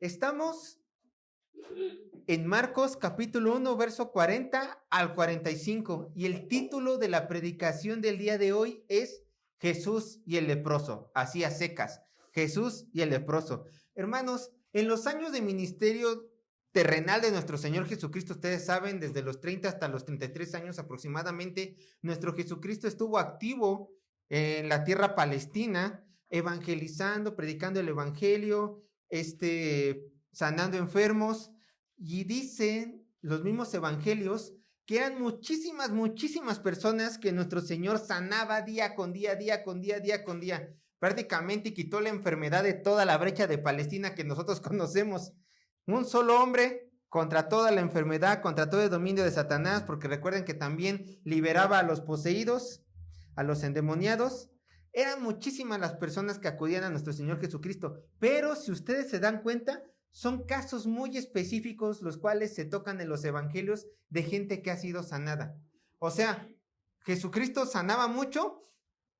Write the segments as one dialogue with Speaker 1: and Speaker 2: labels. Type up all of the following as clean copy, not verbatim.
Speaker 1: Estamos en Marcos capítulo 1, verso 40 al 45, y el título de la predicación del día de hoy es Jesús y el leproso, así a secas, Jesús y el leproso. Hermanos, en los años de ministerio terrenal de nuestro Señor Jesucristo, ustedes saben, desde los 30 hasta los 33 años aproximadamente, nuestro Jesucristo estuvo activo en la tierra palestina, evangelizando, predicando el evangelio, sanando enfermos, y dicen los mismos evangelios que eran muchísimas personas que nuestro Señor sanaba día con día. Prácticamente quitó la enfermedad de toda la brecha de Palestina que nosotros conocemos. Un solo hombre contra toda la enfermedad, contra todo el dominio de Satanás, porque recuerden que también liberaba a los poseídos, a los endemoniados. Eran muchísimas las personas que acudían a nuestro Señor Jesucristo, pero si ustedes se dan cuenta, son casos muy específicos los cuales se tocan en los evangelios de gente que ha sido sanada. O sea, Jesucristo sanaba mucho,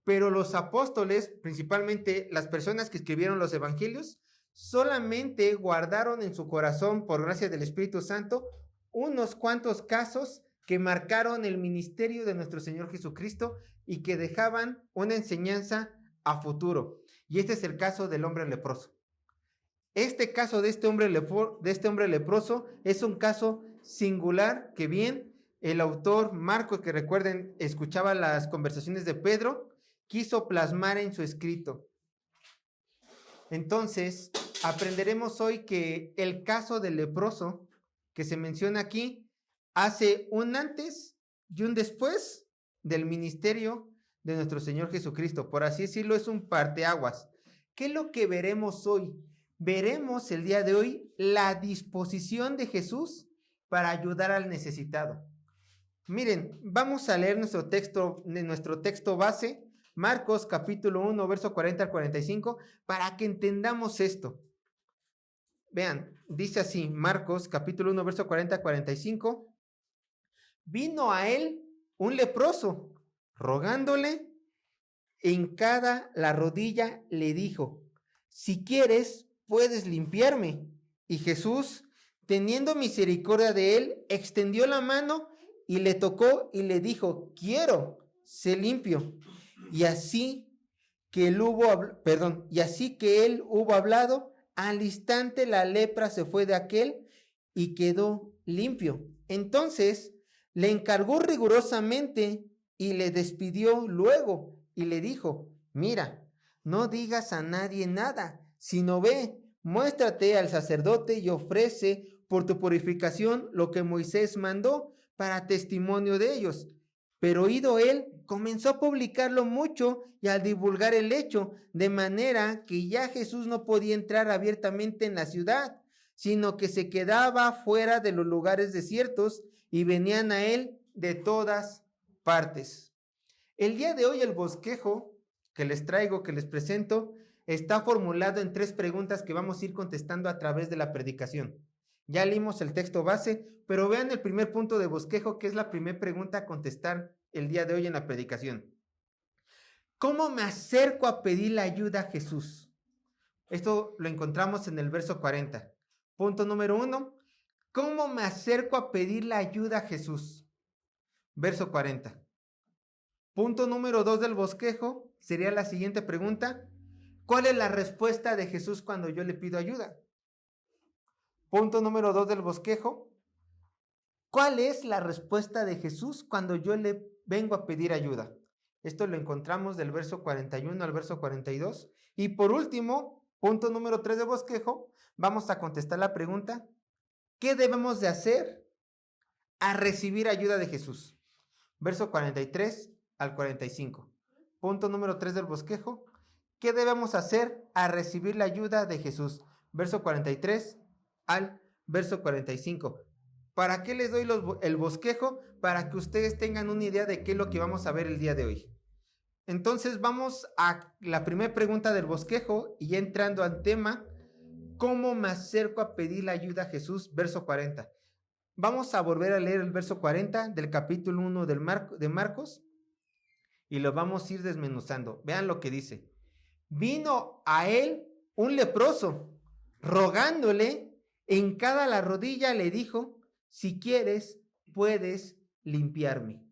Speaker 1: pero los apóstoles, principalmente las personas que escribieron los evangelios, solamente guardaron en su corazón, por gracia del Espíritu Santo, unos cuantos casos que marcaron el ministerio de nuestro Señor Jesucristo y que dejaban una enseñanza a futuro. Y este es el caso del hombre leproso. Este caso de este hombre leproso es un caso singular que bien el autor Marcos, que recuerden, escuchaba las conversaciones de Pedro, quiso plasmar en su escrito. Entonces, aprenderemos hoy que el caso del leproso que se menciona aquí hace un antes y un después del ministerio de nuestro Señor Jesucristo. Por así decirlo, es un parteaguas. ¿Qué es lo que veremos hoy? Veremos el día de hoy la disposición de Jesús para ayudar al necesitado. Miren, vamos a leer nuestro texto base, Marcos capítulo 1, verso 40 al 45, para que entendamos esto. Vean, dice así, Marcos capítulo 1, verso 40 al 45. Vino a él un leproso, rogándole, hincada la rodilla, le dijo: si quieres, puedes limpiarme. Y Jesús, teniendo misericordia de él, extendió la mano y le tocó y le dijo: quiero, sé limpio. Y así que él hubo hablado, al instante la lepra se fue de aquel y quedó limpio. Entonces le encargó rigurosamente y le despidió luego y le dijo: mira, no digas a nadie nada, sino ve, muéstrate al sacerdote y ofrece por tu purificación lo que Moisés mandó para testimonio de ellos. Pero oído él, comenzó a publicarlo mucho y a divulgar el hecho, de manera que ya Jesús no podía entrar abiertamente en la ciudad, sino que se quedaba fuera de los lugares desiertos y venían a él de todas partes. El día de hoy el bosquejo que les traigo, que les presento, está formulado en 3 preguntas que vamos a ir contestando a través de la predicación. Ya leímos el texto base, pero vean el primer punto de bosquejo, que es la primera pregunta a contestar el día de hoy en la predicación. ¿Cómo me acerco a pedirle ayuda a Jesús? Esto lo encontramos en el verso 40. Punto número 1. ¿Cómo me acerco a pedirle ayuda a Jesús? Verso 40. Punto número 2 del bosquejo sería la siguiente pregunta: ¿cuál es la respuesta de Jesús cuando yo le pido ayuda? Punto número 2 del bosquejo: ¿cuál es la respuesta de Jesús cuando yo le vengo a pedir ayuda? Esto lo encontramos del verso 41 al verso 42. Y por último, punto número 3 del bosquejo, vamos a contestar la pregunta: ¿qué debemos de hacer a recibir ayuda de Jesús? Verso 43 al 45. Punto número 3 del bosquejo: ¿qué debemos hacer a recibir la ayuda de Jesús? Verso 43 al verso 45. ¿Para qué les doy el bosquejo? Para que ustedes tengan una idea de qué es lo que vamos a ver el día de hoy. Entonces vamos a la primera pregunta del bosquejo y ya entrando al tema: ¿cómo me acerco a pedir la ayuda a Jesús? Verso 40. Vamos a volver a leer el verso 40 del capítulo 1 de Marcos. y lo vamos a ir desmenuzando. Vean lo que dice. Vino a él un leproso, rogándole, hincada la rodilla, le dijo, si quieres, puedes limpiarme.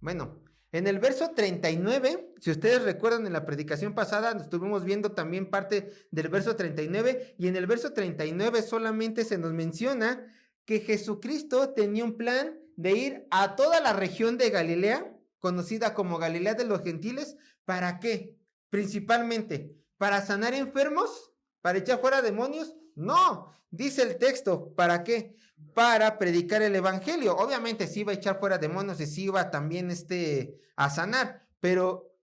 Speaker 1: Bueno, en el verso 39, si ustedes recuerdan en la predicación pasada, estuvimos viendo también parte del verso 39, y en el verso 39 solamente se nos menciona que Jesucristo tenía un plan de ir a toda la región de Galilea, conocida como Galilea de los Gentiles. ¿Para qué? Principalmente, ¿para sanar enfermos? ¿Para echar fuera demonios? No, dice el texto, ¿para qué? Para predicar el evangelio. Obviamente sí iba a echar fuera demonios y sí iba también a sanar, pero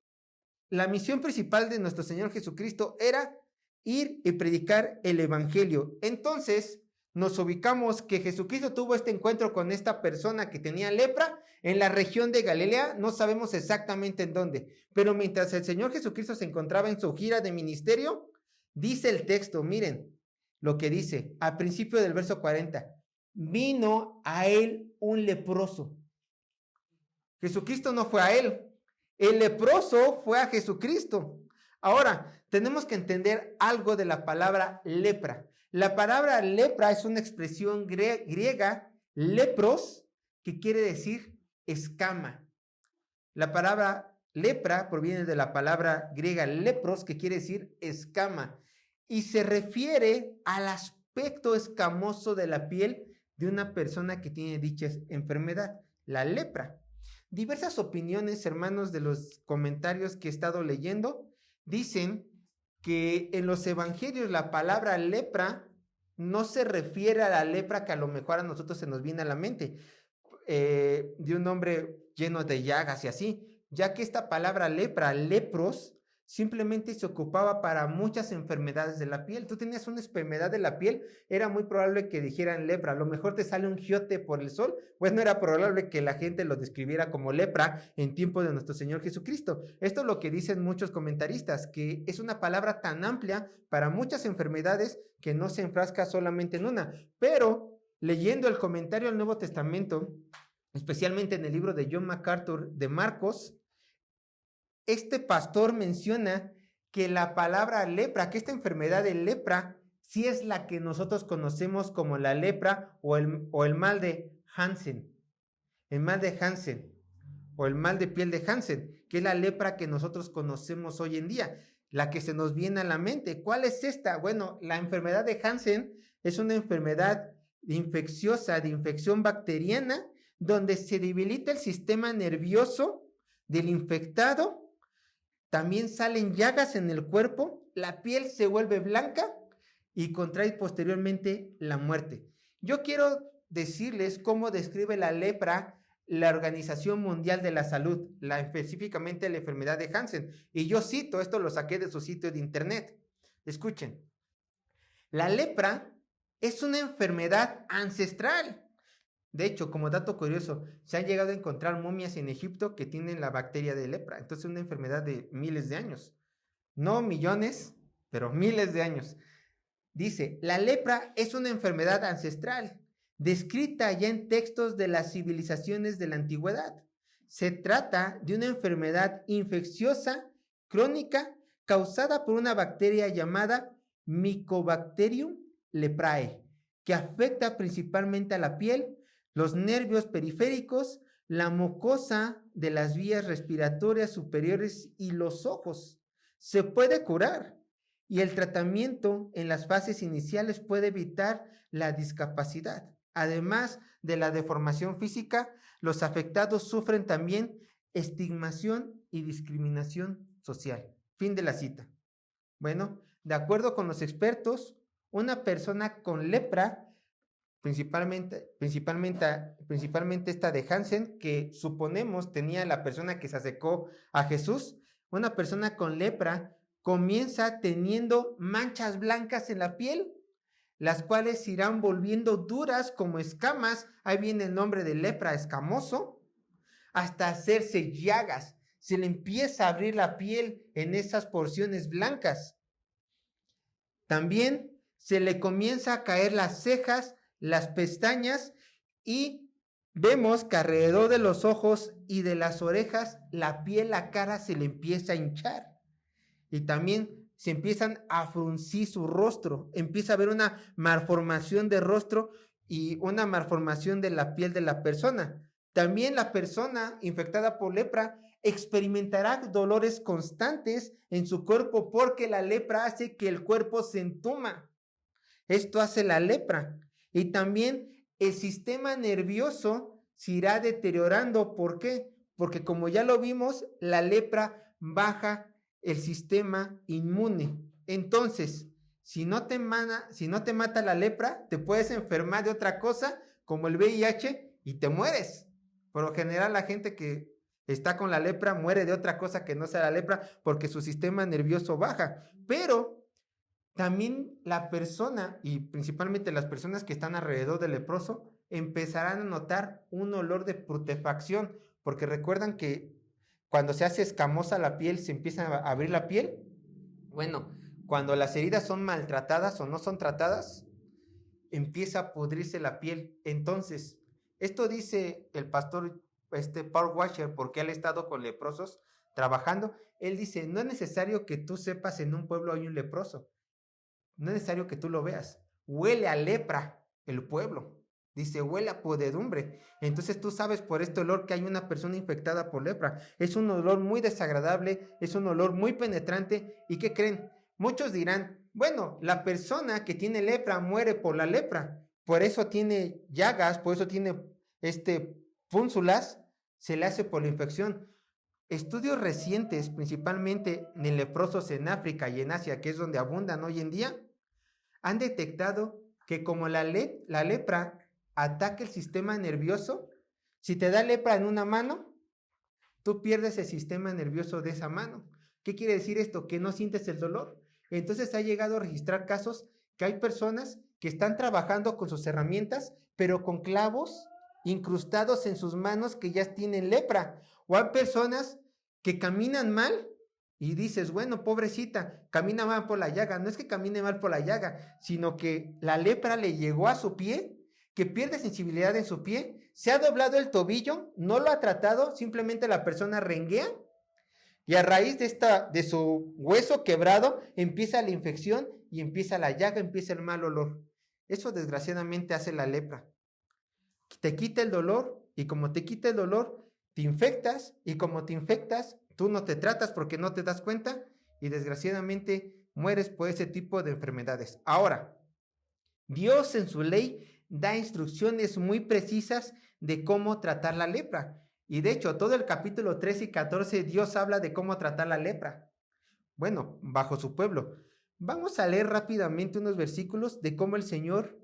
Speaker 1: la misión principal de nuestro Señor Jesucristo era ir y predicar el evangelio. Entonces nos ubicamos que Jesucristo tuvo este encuentro con esta persona que tenía lepra en la región de Galilea, no sabemos exactamente en dónde, pero mientras el Señor Jesucristo se encontraba en su gira de ministerio, dice el texto, miren lo que dice al principio del verso 40, vino a él un leproso. Jesucristo no fue a él, el leproso fue a Jesucristo. Ahora, tenemos que entender algo de la palabra lepra. La palabra lepra es una expresión griega, lepros, que quiere decir escama. La palabra lepra proviene de la palabra griega lepros, que quiere decir escama, y se refiere al aspecto escamoso de la piel de una persona que tiene dicha enfermedad, la lepra. Diversas opiniones, hermanos, de los comentarios que he estado leyendo, dicen que en los evangelios la palabra lepra no se refiere a la lepra que a lo mejor a nosotros se nos viene a la mente, de un hombre lleno de llagas y así, ya que esta palabra lepra, lepros, simplemente se ocupaba para muchas enfermedades de la piel. Tú tenías una enfermedad de la piel, era muy probable que dijeran lepra. A lo mejor te sale un giote por el sol, pues no era probable que la gente lo describiera como lepra en tiempo de nuestro Señor Jesucristo. Esto es lo que dicen muchos comentaristas, que es una palabra tan amplia para muchas enfermedades que no se enfrasca solamente en una. Pero leyendo el comentario al Nuevo Testamento, especialmente en el libro de John MacArthur de Marcos, este pastor menciona que la palabra lepra, que esta enfermedad de lepra, sí es la que nosotros conocemos como la lepra o el mal de Hansen. El mal de Hansen o el mal de piel de Hansen, que es la lepra que nosotros conocemos hoy en día, la que se nos viene a la mente. ¿Cuál es esta? Bueno, la enfermedad de Hansen es una enfermedad infecciosa, de infección bacteriana, donde se debilita el sistema nervioso del infectado. También salen llagas en el cuerpo, la piel se vuelve blanca y contrae posteriormente la muerte. Yo quiero decirles cómo describe la lepra la Organización Mundial de la Salud, específicamente la enfermedad de Hansen. Y yo cito, esto lo saqué de su sitio de internet. Escuchen, la lepra es una enfermedad ancestral. De hecho, como dato curioso, se han llegado a encontrar momias en Egipto que tienen la bacteria de lepra. Entonces es una enfermedad de miles de años. No millones, pero miles de años. Dice, la lepra es una enfermedad ancestral, descrita ya en textos de las civilizaciones de la antigüedad. Se trata de una enfermedad infecciosa, crónica, causada por una bacteria llamada Mycobacterium leprae, que afecta principalmente a la piel, los nervios periféricos, la mucosa de las vías respiratorias superiores y los ojos. Se puede curar y el tratamiento en las fases iniciales puede evitar la discapacidad. Además de la deformación física, los afectados sufren también estigmación y discriminación social. Fin de la cita. Bueno, de acuerdo con los expertos, una persona con lepra, principalmente esta de Hansen, que suponemos tenía la persona que se acercó a Jesús, una persona con lepra comienza teniendo manchas blancas en la piel, las cuales se irán volviendo duras como escamas, ahí viene el nombre de lepra, escamoso, hasta hacerse llagas. Se le empieza a abrir la piel en esas porciones blancas. También se le comienza a caer las cejas, las pestañas y vemos que alrededor de los ojos y de las orejas, la piel, la cara se le empieza a hinchar. Y también se empiezan a fruncir su rostro. Empieza a haber una malformación de rostro y una malformación de la piel de la persona. También la persona infectada por lepra experimentará dolores constantes en su cuerpo porque la lepra hace que el cuerpo se entuma. Esto hace la lepra. Y también el sistema nervioso se irá deteriorando. ¿Por qué? Porque como ya lo vimos, la lepra baja el sistema inmune. Entonces, si no te mata la lepra, te puedes enfermar de otra cosa, como el VIH, y te mueres. Por lo general, la gente que está con la lepra muere de otra cosa que no sea la lepra, porque su sistema nervioso baja. Pero también la persona, y principalmente las personas que están alrededor del leproso, empezarán a notar un olor de putrefacción, porque recuerdan que cuando se hace escamosa la piel, se empieza a abrir la piel. Bueno, cuando las heridas son maltratadas o no son tratadas, empieza a pudrirse la piel. Entonces, esto dice el pastor Paul Washer, porque él ha estado con leprosos trabajando. Él dice, no es necesario que tú sepas en un pueblo hay un leproso. No es necesario que tú lo veas. Huele a lepra el pueblo. Dice, huele a podredumbre. Entonces tú sabes por este olor que hay una persona infectada por lepra. Es un olor muy desagradable, es un olor muy penetrante. ¿Y qué creen? Muchos dirán, bueno, la persona que tiene lepra muere por la lepra. Por eso tiene llagas, por eso tiene púnzulas, se le hace por la infección. Estudios recientes, principalmente en leprosos en África y en Asia, que es donde abundan hoy en día, han detectado que como la lepra ataca el sistema nervioso, si te da lepra en una mano, tú pierdes el sistema nervioso de esa mano. ¿Qué quiere decir esto? Que no sientes el dolor. Entonces ha llegado a registrar casos que hay personas que están trabajando con sus herramientas, pero con clavos incrustados en sus manos que ya tienen lepra. O hay personas que caminan mal y dices, bueno, pobrecita, camina mal por la llaga. No es que camine mal por la llaga, sino que la lepra le llegó a su pie, que pierde sensibilidad en su pie, se ha doblado el tobillo, no lo ha tratado, simplemente la persona renguea y a raíz de su hueso quebrado empieza la infección y empieza la llaga, empieza el mal olor. Eso desgraciadamente hace la lepra. Te quita el dolor y como te quita el dolor, te infectas y como te infectas, tú no te tratas porque no te das cuenta y desgraciadamente mueres por ese tipo de enfermedades. Ahora, Dios en su ley da instrucciones muy precisas de cómo tratar la lepra. Y de hecho, todo el capítulo 13 y 14, Dios habla de cómo tratar la lepra. Bueno, bajo su pueblo. Vamos a leer rápidamente unos versículos de cómo el Señor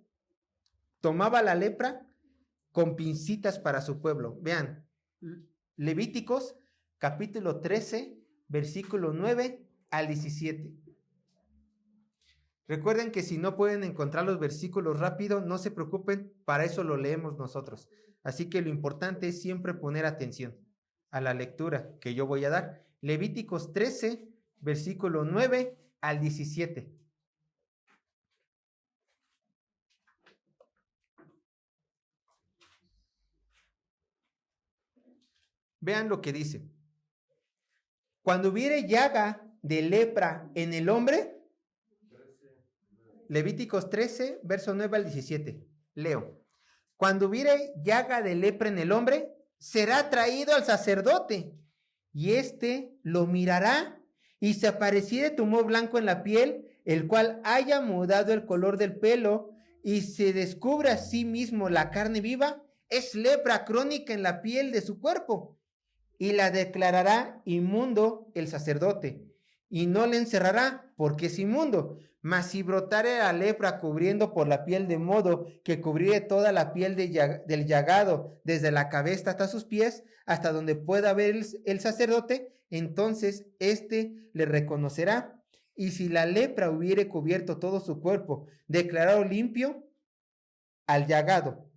Speaker 1: tomaba la lepra con pincitas para su pueblo. Vean, Levíticos capítulo 13, versículo 9 al 17. Recuerden que si no pueden encontrar los versículos rápido, no se preocupen, para eso lo leemos nosotros. Así que lo importante es siempre poner atención a la lectura que yo voy a dar. Levíticos 13, versículo 9 al 17. Vean lo que dice. Cuando hubiere llaga de lepra en el hombre, Levíticos 13, verso 9 al 17. Leo. Cuando hubiere llaga de lepra en el hombre, será traído al sacerdote, y éste lo mirará, y si apareciere tumor blanco en la piel, el cual haya mudado el color del pelo, y se descubre a sí mismo la carne viva, es lepra crónica en la piel de su cuerpo, y la declarará inmundo el sacerdote, y no le encerrará, porque es inmundo. Mas si brotare la lepra cubriendo por la piel de modo que cubriere toda la piel del llagado, desde la cabeza hasta sus pies, hasta donde pueda ver el sacerdote, entonces éste le reconocerá. Y si la lepra hubiere cubierto todo su cuerpo, declarado limpio al llagado,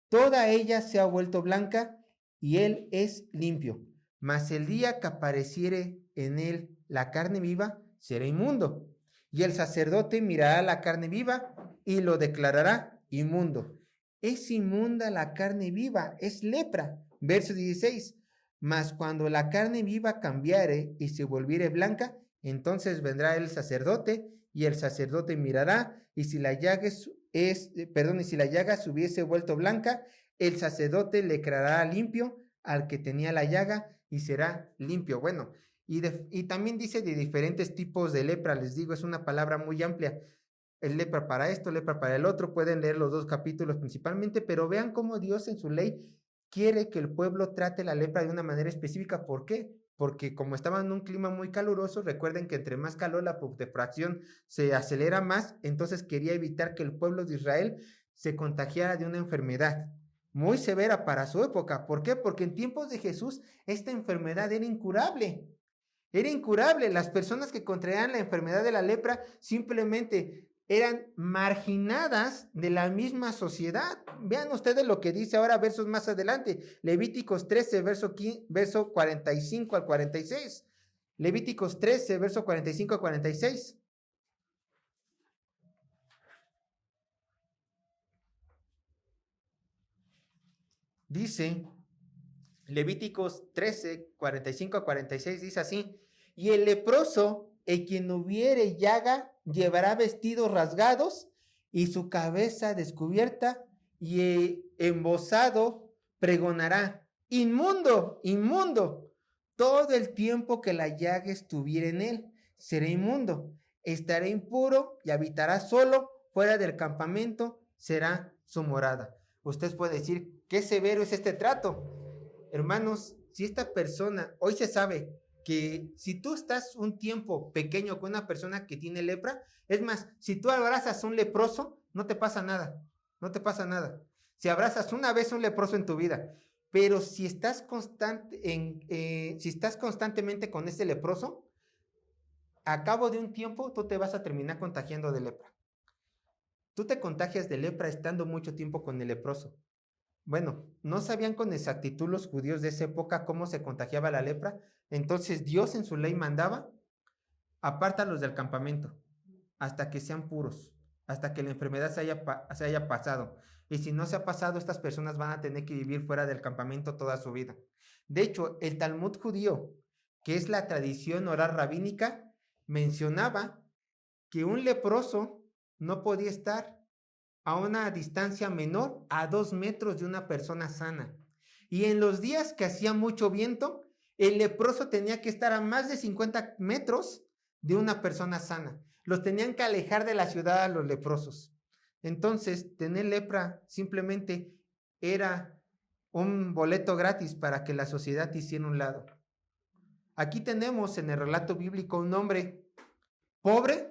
Speaker 1: toda ella se ha vuelto blanca y él es limpio. Mas el día que apareciere en él la carne viva, será inmundo. Y el sacerdote mirará la carne viva y lo declarará inmundo. es inmunda la carne viva, es lepra. Verso 16, mas cuando la carne viva cambiare y se volviere blanca, entonces vendrá el sacerdote, y el sacerdote mirará, y si la llaga y si la llaga se hubiese vuelto blanca, el sacerdote le declarará limpio al que tenía la llaga, y será limpio. Bueno, y también dice de diferentes tipos de lepra, les digo, es una palabra muy amplia. El lepra para esto, lepra para el otro, pueden leer los dos capítulos principalmente, pero vean cómo Dios en su ley quiere que el pueblo trate la lepra de una manera específica. ¿Por qué? Porque como estaban en un clima muy caluroso, recuerden que entre más calor la putrefacción se acelera más, entonces quería evitar que el pueblo de Israel se contagiara de una enfermedad muy severa para su época. ¿Por qué? Porque en tiempos de Jesús esta enfermedad era incurable. Era incurable. Las personas que contraían la enfermedad de la lepra simplemente eran marginadas de la misma sociedad. Vean ustedes lo que dice ahora versos más adelante. Levíticos 13, verso 45 al 46. Levíticos 13, verso 45 al 46. Dice, Levíticos 13, 45 a 46, dice así: y el leproso, en quien hubiere llaga, llevará vestidos rasgados y su cabeza descubierta, y embozado pregonará: inmundo, inmundo. Todo el tiempo que la llaga estuviera en él, será inmundo. Estará impuro y habitará solo fuera del campamento, será su morada. Usted puede decir, qué severo es este trato. Hermanos, si esta persona, hoy se sabe que si tú estás un tiempo pequeño con una persona que tiene lepra, es más, si tú abrazas a un leproso, no te pasa nada, no te pasa nada. Si abrazas una vez a un leproso en tu vida, pero si estás constantemente con este leproso, a cabo de un tiempo tú te vas a terminar contagiando de lepra. Tú te contagias de lepra estando mucho tiempo con el leproso. Bueno, no sabían con exactitud los judíos de esa época cómo se contagiaba la lepra. Entonces Dios en su ley mandaba: apártalos del campamento hasta que sean puros, hasta que la enfermedad se haya pasado. Y si no se ha pasado, estas personas van a tener que vivir fuera del campamento toda su vida. De hecho, el Talmud judío, que es la tradición oral rabínica, mencionaba que un leproso no podía estar a una distancia menor a 2 metros de una persona sana. Y en los días que hacía mucho viento, el leproso tenía que estar a más de 50 metros de una persona sana. Los tenían que alejar de la ciudad a los leprosos. Entonces, tener lepra simplemente era un boleto gratis para que la sociedad te hiciera un lado. Aquí tenemos en el relato bíblico un hombre pobre,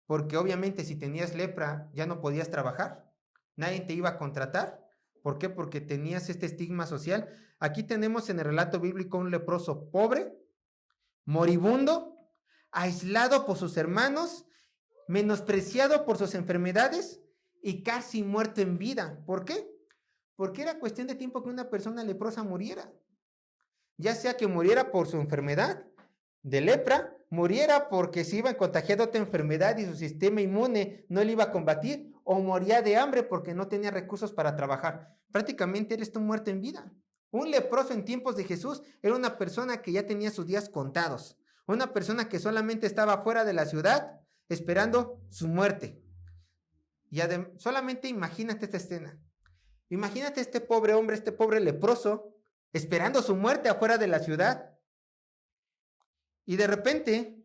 Speaker 1: porque obviamente si tenías lepra ya no podías trabajar, nadie te iba a contratar. ¿Por qué? Porque tenías este estigma social. Aquí tenemos en el relato bíblico un leproso pobre, moribundo, aislado por sus hermanos, menospreciado por sus enfermedades y casi muerto en vida. ¿Por qué? Porque era cuestión de tiempo que una persona leprosa muriera. Ya sea que muriera por su enfermedad de lepra, muriera porque se iba a contagiar de otra enfermedad y su sistema inmune no le iba a combatir, o moría de hambre porque no tenía recursos para trabajar. Prácticamente eres tú muerto en vida. Un leproso en tiempos de Jesús era una persona que ya tenía sus días contados, una persona que solamente estaba fuera de la ciudad esperando su muerte. Y solamente imagínate esta escena. Imagínate este pobre hombre, este pobre leproso, esperando su muerte afuera de la ciudad. Y de repente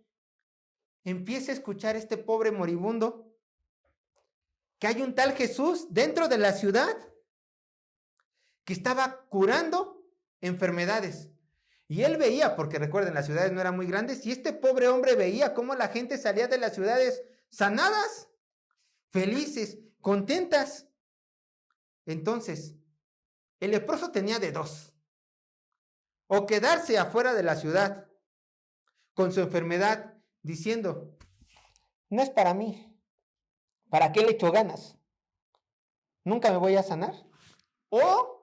Speaker 1: empieza a escuchar este pobre moribundo que hay un tal Jesús dentro de la ciudad que estaba curando enfermedades. Y él veía, porque recuerden, las ciudades no eran muy grandes, y este pobre hombre veía cómo la gente salía de las ciudades sanadas, felices, contentas. Entonces, el leproso tenía de dos: o quedarse afuera de la ciudad con su enfermedad, diciendo, no es para mí, ¿para qué le echo ganas? ¿Nunca me voy a sanar? O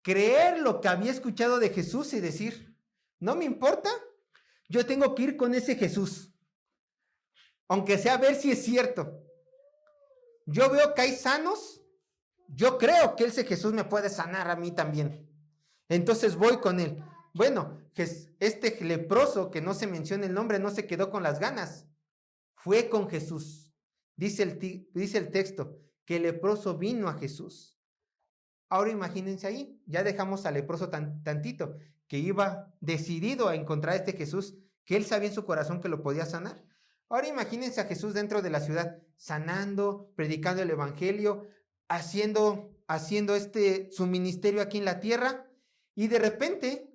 Speaker 1: creer lo que había escuchado de Jesús y decir, no me importa, yo tengo que ir con ese Jesús, aunque sea a ver si es cierto. Yo veo que hay sanos yo creo que ese Jesús me puede sanar a mí también. Entonces voy con él. Bueno, este leproso, que no se menciona el nombre, no se quedó con las ganas. Fue con Jesús. Dice el texto que el leproso vino a Jesús. Ahora imagínense ahí, ya dejamos al leproso tantito, que iba decidido a encontrar a este Jesús, que él sabía en su corazón que lo podía sanar. Ahora imagínense a Jesús dentro de la ciudad, sanando, predicando el evangelio, haciendo su ministerio aquí en la tierra, y de repente,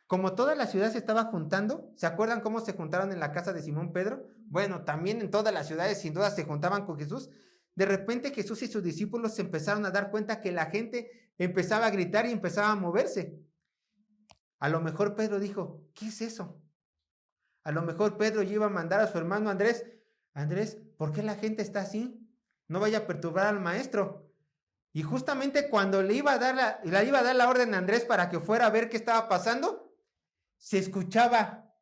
Speaker 1: como toda la ciudad se estaba juntando, ¿se acuerdan cómo se juntaron en la casa de Simón Pedro? Bueno, también en todas las ciudades sin duda se juntaban con Jesús. De repente Jesús y sus discípulos se empezaron a dar cuenta que la gente empezaba a gritar y empezaba a moverse. A lo mejor Pedro dijo, ¿qué es eso? A lo mejor Pedro iba a mandar a su hermano Andrés, Andrés, ¿por qué la gente está así? No vaya a perturbar al maestro. Y justamente cuando le iba a dar la orden a Andrés para que fuera a ver qué estaba pasando, se escuchaba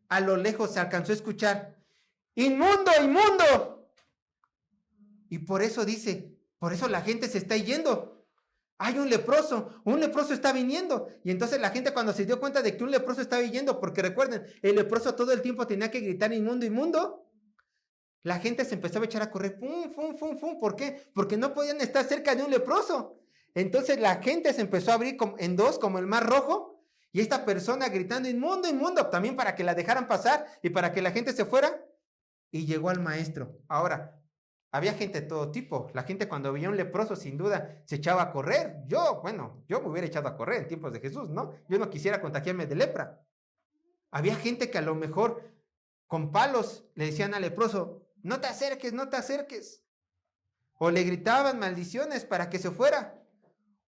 Speaker 1: a lo lejos, se alcanzó a escuchar, ¡inmundo, inmundo! Y por eso la gente se está yendo. Hay un leproso está viniendo. Y entonces la gente cuando se dio cuenta de que un leproso estaba yendo, porque recuerden, el leproso todo el tiempo tenía que gritar inmundo, inmundo, la gente se empezó a echar a correr, ¡fum, fum, fum, fum! ¿Por qué? Porque no podían estar cerca de un leproso. Entonces la gente se empezó a abrir en dos, como el mar rojo, y esta persona gritando, inmundo, inmundo, también para que la dejaran pasar y para que la gente se fuera, y llegó al maestro. Ahora, había gente de todo tipo. La gente cuando veía un leproso, sin duda, se echaba a correr. Yo me hubiera echado a correr en tiempos de Jesús, ¿no? Yo no quisiera contagiarme de lepra. Había gente que a lo mejor con palos le decían al leproso, no te acerques, no te acerques. O le gritaban maldiciones para que se fuera.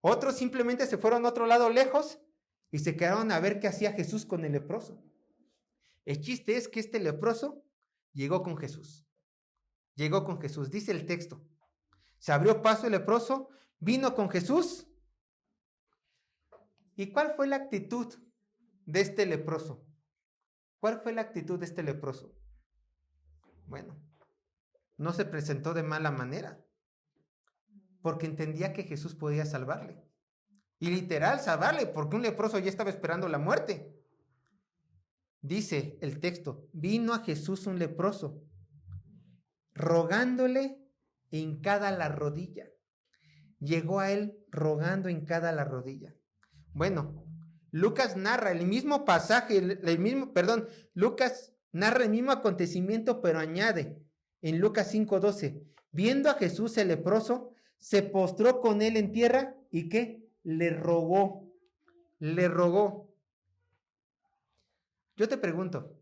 Speaker 1: Otros simplemente se fueron a otro lado lejos y se quedaron a ver qué hacía Jesús con el leproso. El chiste es que este leproso llegó con Jesús. Llegó con Jesús, dice el texto. Se abrió paso el leproso, vino con Jesús. ¿Y cuál fue la actitud de este leproso? ¿Cuál fue la actitud de este leproso? Bueno, no se presentó de mala manera, porque entendía que Jesús podía salvarle. Y literal, salvarle, porque un leproso ya estaba esperando la muerte. Dice el texto, vino a Jesús un leproso, rogándole hincada la rodilla. Llegó a él rogando hincada la rodilla. Bueno, Lucas narra el mismo pasaje, Lucas narra el mismo acontecimiento, pero añade en Lucas 5:12, viendo a Jesús el leproso, se postró con él en tierra y ¿qué? Le rogó. Yo te pregunto,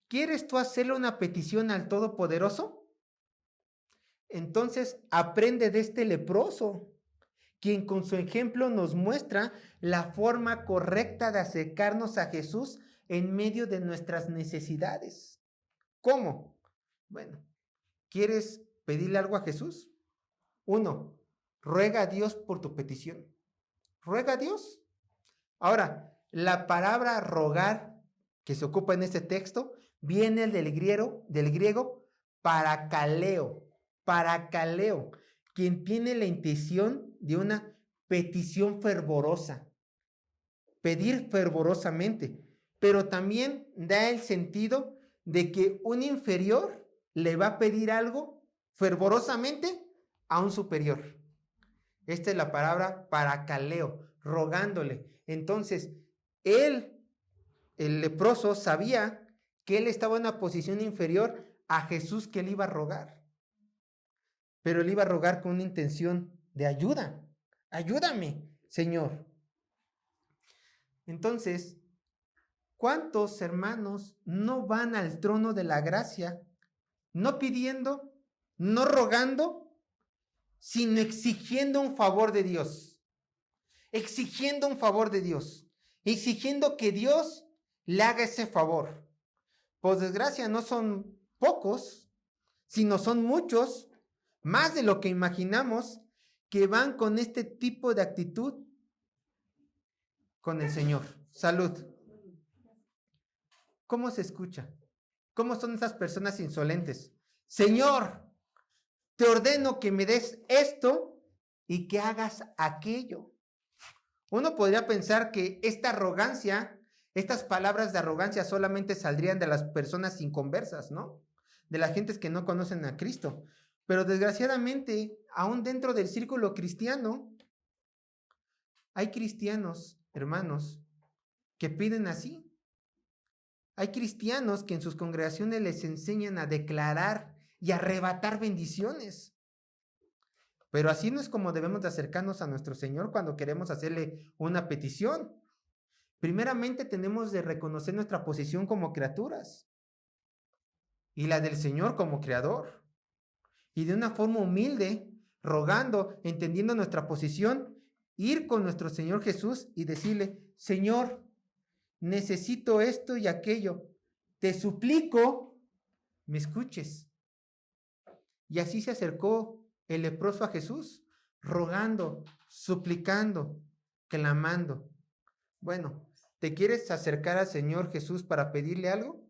Speaker 1: ¿quieres tú hacerle una petición al Todopoderoso? Entonces aprende de este leproso, quien con su ejemplo nos muestra la forma correcta de acercarnos a Jesús en medio de nuestras necesidades. ¿Cómo? Bueno, ¿quieres pedirle algo a Jesús? 1, ruega a Dios por tu petición. Ruega a Dios. Ahora, la palabra rogar que se ocupa en este texto viene del griego parakaleo, quien tiene la intención de una petición fervorosa, pedir fervorosamente, pero también da el sentido de que un inferior le va a pedir algo fervorosamente a un superior. Esta es la palabra parakaleo, rogándole. Entonces, el leproso sabía que él estaba en una posición inferior a Jesús, que él iba a rogar. Pero él iba a rogar con una intención de ayuda. Ayúdame, Señor. Entonces, ¿cuántos hermanos no van al trono de la gracia, no pidiendo, no rogando, sino exigiendo un favor de Dios? Exigiendo un favor de Dios. Exigiendo que Dios le haga ese favor. Por desgracia, no son pocos, sino son muchos, más de lo que imaginamos, que van con este tipo de actitud con el Señor. Salud. ¿Cómo se escucha? ¿Cómo son esas personas insolentes? Señor, te ordeno que me des esto y que hagas aquello. Uno podría pensar que esta arrogancia, estas palabras de arrogancia solamente saldrían de las personas inconversas, ¿no? De las gentes que no conocen a Cristo. Pero desgraciadamente, aún dentro del círculo cristiano, hay cristianos, hermanos, que piden así. Hay cristianos que en sus congregaciones les enseñan a declarar y arrebatar bendiciones. Pero así no es como debemos de acercarnos a nuestro Señor cuando queremos hacerle una petición. Primeramente tenemos de reconocer nuestra posición como criaturas y la del Señor como creador. Y de una forma humilde, rogando, entendiendo nuestra posición, ir con nuestro Señor Jesús y decirle: Señor, necesito esto y aquello. Te suplico, me escuches. Y así se acercó el leproso a Jesús, rogando, suplicando, clamando. Bueno, ¿te quieres acercar al Señor Jesús para pedirle algo?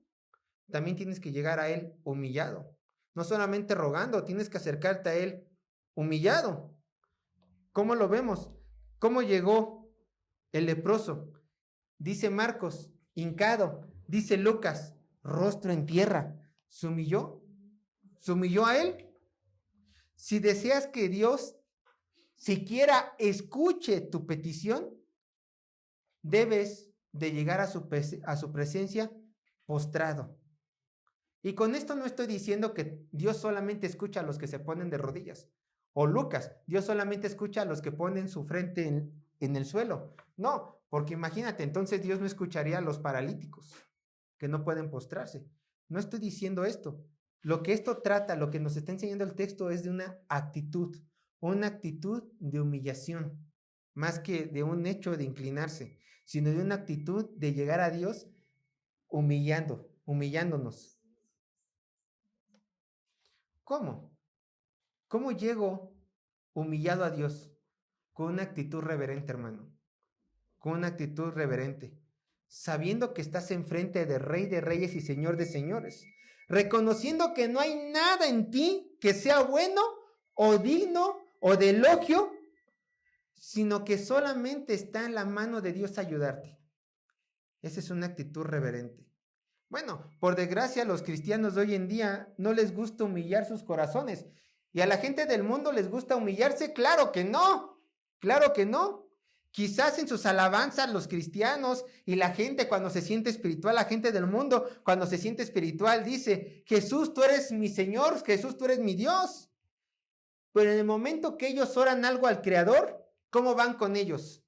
Speaker 1: También tienes que llegar a Él humillado. No solamente rogando, tienes que acercarte a Él humillado. ¿Cómo lo vemos? ¿Cómo llegó el leproso? Dice Marcos, hincado. Dice Lucas, rostro en tierra. ¿Se humilló? ¿Se humilló a Él? Si deseas que Dios siquiera escuche tu petición, debes de llegar a su presencia postrado. Y con esto no estoy diciendo que Dios solamente escucha a los que se ponen de rodillas. O Lucas, Dios solamente escucha a los que ponen su frente en el suelo. No, porque imagínate, entonces Dios no escucharía a los paralíticos que no pueden postrarse. No estoy diciendo esto. Lo que esto trata, lo que nos está enseñando el texto es de una actitud de humillación, más que de un hecho de inclinarse, sino de una actitud de llegar a Dios humillándonos. ¿Cómo? ¿Cómo llego humillado a Dios? Con una actitud reverente, hermano. Con una actitud reverente. Sabiendo que estás enfrente de Rey de Reyes y Señor de Señores. Reconociendo que no hay nada en ti que sea bueno o digno o de elogio, sino que solamente está en la mano de Dios ayudarte. Esa es una actitud reverente. Bueno, por desgracia, a los cristianos de hoy en día no les gusta humillar sus corazones. ¿Y a la gente del mundo les gusta humillarse? Claro que no. Claro que no. Quizás en sus alabanzas los cristianos y la gente cuando se siente espiritual, la gente del mundo cuando se siente espiritual dice: Jesús, tú eres mi Señor, Jesús, tú eres mi Dios. Pero en el momento que ellos oran algo al Creador, ¿cómo van con ellos?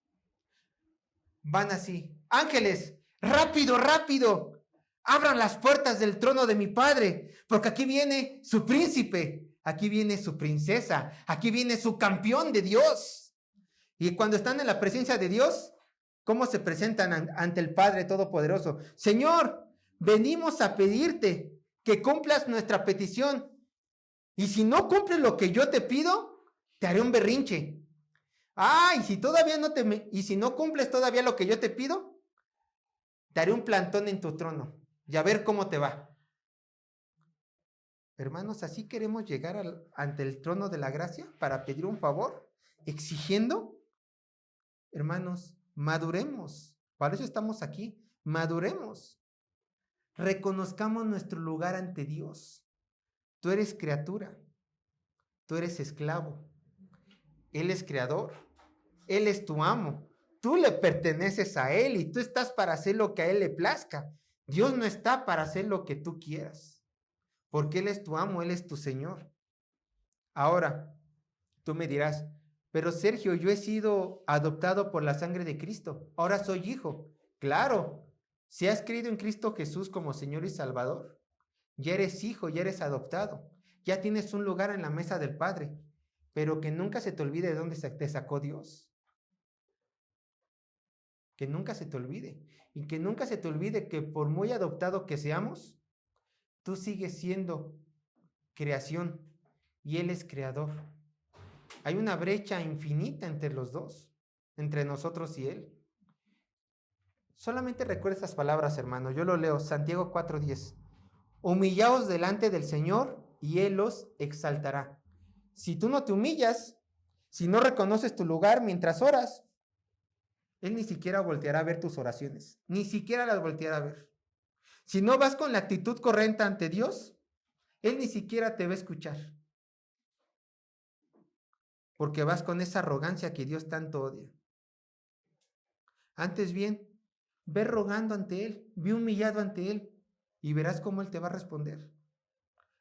Speaker 1: Van así: ángeles, rápido, rápido, abran las puertas del trono de mi Padre, porque aquí viene su príncipe, aquí viene su princesa, aquí viene su campeón de Dios. Y cuando están en la presencia de Dios, ¿cómo se presentan ante el Padre Todopoderoso? Señor, venimos a pedirte que cumplas nuestra petición. Y si no cumples lo que yo te pido, te haré un berrinche. Y si no cumples todavía lo que yo te pido, te haré un plantón en tu trono. Y a ver cómo te va. Hermanos, ¿así queremos llegar ante el trono de la gracia para pedir un favor? ¿Exigiendo? Hermanos, maduremos. Para eso estamos aquí. Maduremos. Reconozcamos nuestro lugar ante Dios. Tú eres criatura. Tú eres esclavo. Él es creador. Él es tu amo. Tú le perteneces a Él y tú estás para hacer lo que a Él le plazca. Dios no está para hacer lo que tú quieras, porque Él es tu amo, Él es tu Señor. Ahora, tú me dirás: pero Sergio, yo he sido adoptado por la sangre de Cristo, ahora soy hijo. Claro, si has creído en Cristo Jesús como Señor y Salvador, ya eres hijo, ya eres adoptado, ya tienes un lugar en la mesa del Padre, pero que nunca se te olvide de dónde te sacó Dios. Que nunca se te olvide. Y que nunca se te olvide que por muy adoptado que seamos, tú sigues siendo creación y Él es creador. Hay una brecha infinita entre los dos, entre nosotros y Él. Solamente recuerda estas palabras, hermano. Yo lo leo, Santiago 4:10. Humillaos delante del Señor y Él los exaltará. Si tú no te humillas, Si no reconoces tu lugar mientras oras, Él ni siquiera volteará a ver tus oraciones, ni siquiera las volteará a ver. Si no vas con la actitud correcta ante Dios, Él ni siquiera te va a escuchar. Porque vas con esa arrogancia que Dios tanto odia. Antes bien, ve rogando ante Él, ve humillado ante Él y verás cómo Él te va a responder.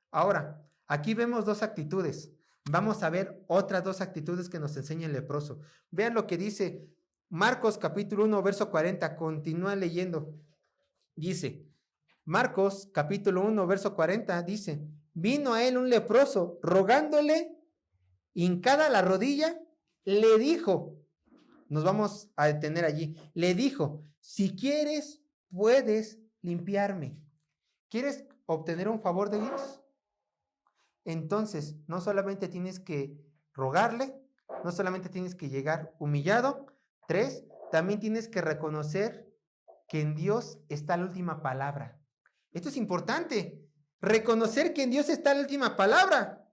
Speaker 1: Ahora, aquí vemos dos actitudes. Vamos a ver otras dos actitudes que nos enseña el leproso. Vean lo que dice Marcos capítulo 1, verso 40. Continúa leyendo. Dice, Marcos capítulo 1, verso 40, dice, vino a él un leproso, rogándole, hincada la rodilla, le dijo, nos vamos a detener allí, le dijo, si quieres, puedes limpiarme. ¿Quieres obtener un favor de Dios? Entonces, no solamente tienes que rogarle, no solamente tienes que llegar humillado. 3, también tienes que reconocer que en Dios está la última palabra. Esto es importante, reconocer que en Dios está la última palabra.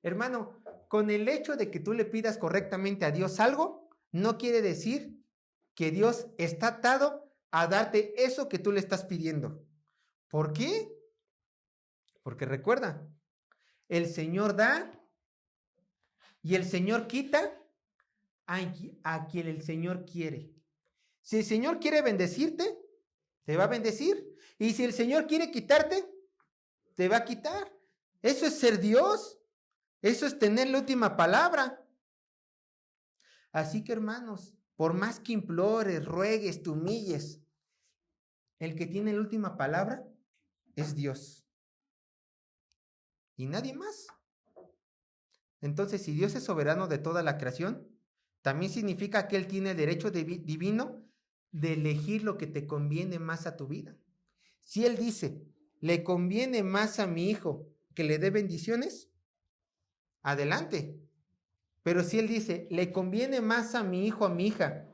Speaker 1: Hermano, con el hecho de que tú le pidas correctamente a Dios algo, no quiere decir que Dios está atado a darte eso que tú le estás pidiendo. ¿Por qué? Porque recuerda, el Señor da y el Señor quita a quien el Señor quiere. Si el Señor quiere bendecirte, te va a bendecir. Y si el Señor quiere quitarte, te va a quitar. Eso es ser Dios. Eso es tener la última palabra. Así que, hermanos, por más que implores, ruegues, te humilles, el que tiene la última palabra es Dios. Y nadie más. Entonces, si Dios es soberano de toda la creación, también significa que Él tiene el derecho divino de elegir lo que te conviene más a tu vida. Si Él dice, le conviene más a mi hijo que le dé bendiciones, adelante. Pero si Él dice, le conviene más a mi hijo, a mi hija,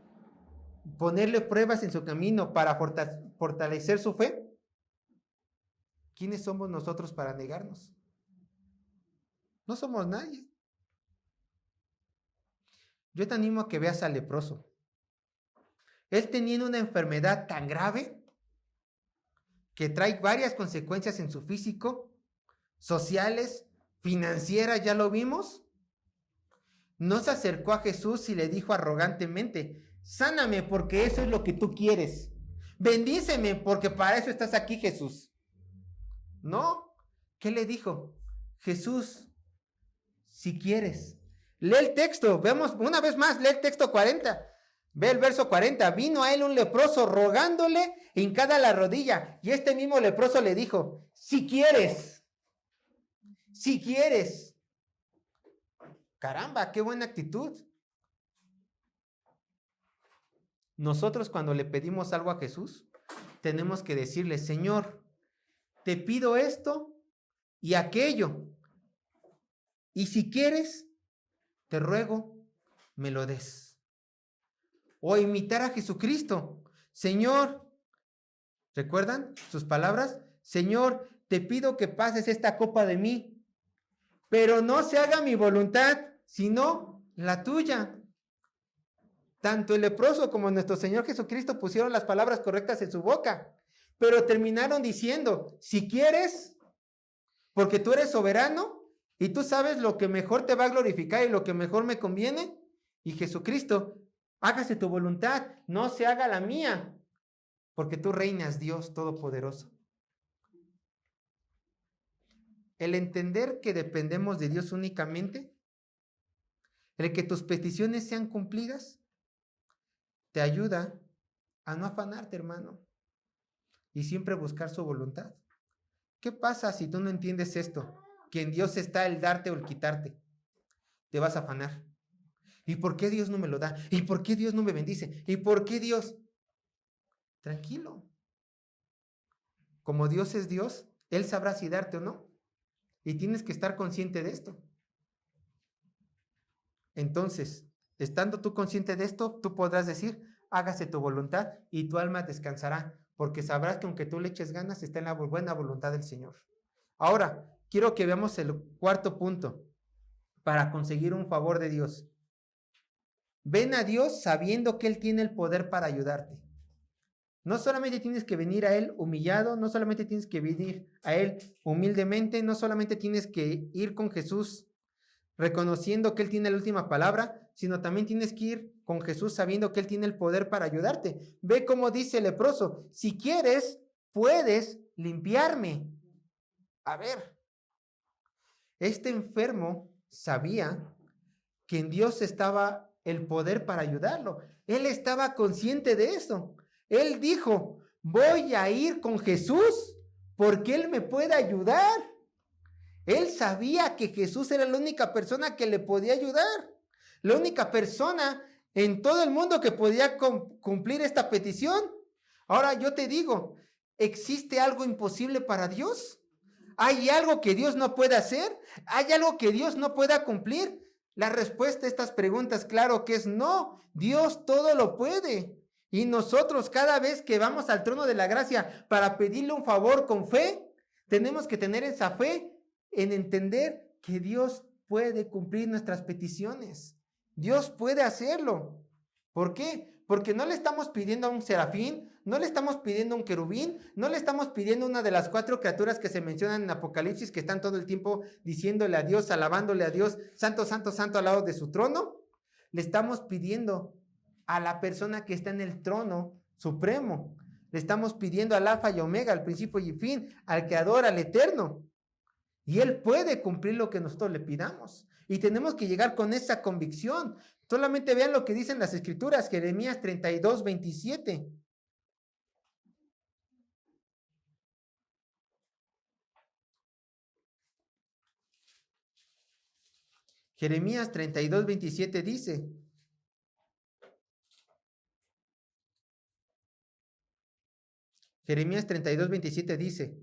Speaker 1: ponerle pruebas en su camino para fortalecer su fe, ¿quiénes somos nosotros para negarnos? No somos nadie. Yo te animo a que veas al leproso. Él tenía una enfermedad tan grave que trae varias consecuencias en su físico, sociales, financieras, ya lo vimos. No se acercó a Jesús y le dijo arrogantemente, sáname porque eso es lo que tú quieres. Bendíceme porque para eso estás aquí, Jesús. No, ¿qué le dijo? Jesús, si quieres. Lee el texto, vemos una vez más, lee el texto 40. Ve el verso 40, vino a él un leproso rogándole hincada la rodilla. Y este mismo leproso le dijo, si quieres. Si quieres. Caramba, qué buena actitud. Nosotros cuando le pedimos algo a Jesús, tenemos que decirle, Señor, te pido esto y aquello. Y si quieres, te ruego, me lo des. O imitar a Jesucristo. Señor, ¿recuerdan sus palabras? Señor, te pido que pases esta copa de mí, pero no se haga mi voluntad, sino la tuya. Tanto el leproso como nuestro Señor Jesucristo pusieron las palabras correctas en su boca, pero terminaron diciendo, si quieres, porque tú eres soberano y tú sabes lo que mejor te va a glorificar y lo que mejor me conviene. Y Jesucristo, hágase tu voluntad, no se haga la mía, porque tú reinas, Dios Todopoderoso. El entender que dependemos de Dios únicamente, el que tus peticiones sean cumplidas, te ayuda a no afanarte, hermano, y siempre buscar su voluntad. ¿Qué pasa si tú no entiendes esto? Que en Dios está el darte o el quitarte. Te vas a afanar. ¿Y por qué Dios no me lo da? ¿Y por qué Dios no me bendice? ¿Y por qué Dios? Tranquilo. Como Dios es Dios, Él sabrá si darte o no. Y tienes que estar consciente de esto. Entonces, estando tú consciente de esto, tú podrás decir, hágase tu voluntad y tu alma descansará, porque sabrás que aunque tú le eches ganas, está en la buena voluntad del Señor. Ahora, quiero que veamos el cuarto punto para conseguir un favor de Dios. Ven a Dios sabiendo que Él tiene el poder para ayudarte. No solamente tienes que venir a Él humillado, no solamente tienes que venir a Él humildemente, no solamente tienes que ir con Jesús reconociendo que Él tiene la última palabra, sino también tienes que ir con Jesús sabiendo que Él tiene el poder para ayudarte. Ve cómo dice el leproso, si quieres, puedes limpiarme. A ver, este enfermo sabía que en Dios estaba el poder para ayudarlo. Él estaba consciente de eso. Él dijo, voy a ir con Jesús porque Él me puede ayudar. Él sabía que Jesús era la única persona que le podía ayudar. La única persona en todo el mundo que podía cumplir esta petición. Ahora yo te digo, ¿existe algo imposible para Dios? ¿Hay algo que Dios no pueda hacer? ¿Hay algo que Dios no pueda cumplir? La respuesta a estas preguntas, claro que es no. Dios todo lo puede. Y nosotros cada vez que vamos al trono de la gracia para pedirle un favor con fe, tenemos que tener esa fe en entender que Dios puede cumplir nuestras peticiones. Dios puede hacerlo. ¿Por qué? Porque no le estamos pidiendo a un serafín, no le estamos pidiendo a un querubín, no le estamos pidiendo a una de las 4 criaturas que se mencionan en Apocalipsis, que están todo el tiempo diciéndole a Dios, alabándole a Dios, santo, santo, santo al lado de su trono. Le estamos pidiendo a la persona que está en el trono supremo. Le estamos pidiendo al Alfa y Omega, al principio y fin, al Creador, al Eterno. Y Él puede cumplir lo que nosotros le pidamos. Y tenemos que llegar con esa convicción. Solamente vean lo que dicen las Escrituras, Jeremías 32, 27. Jeremías 32, 27 dice, Jeremías 32, 27 dice,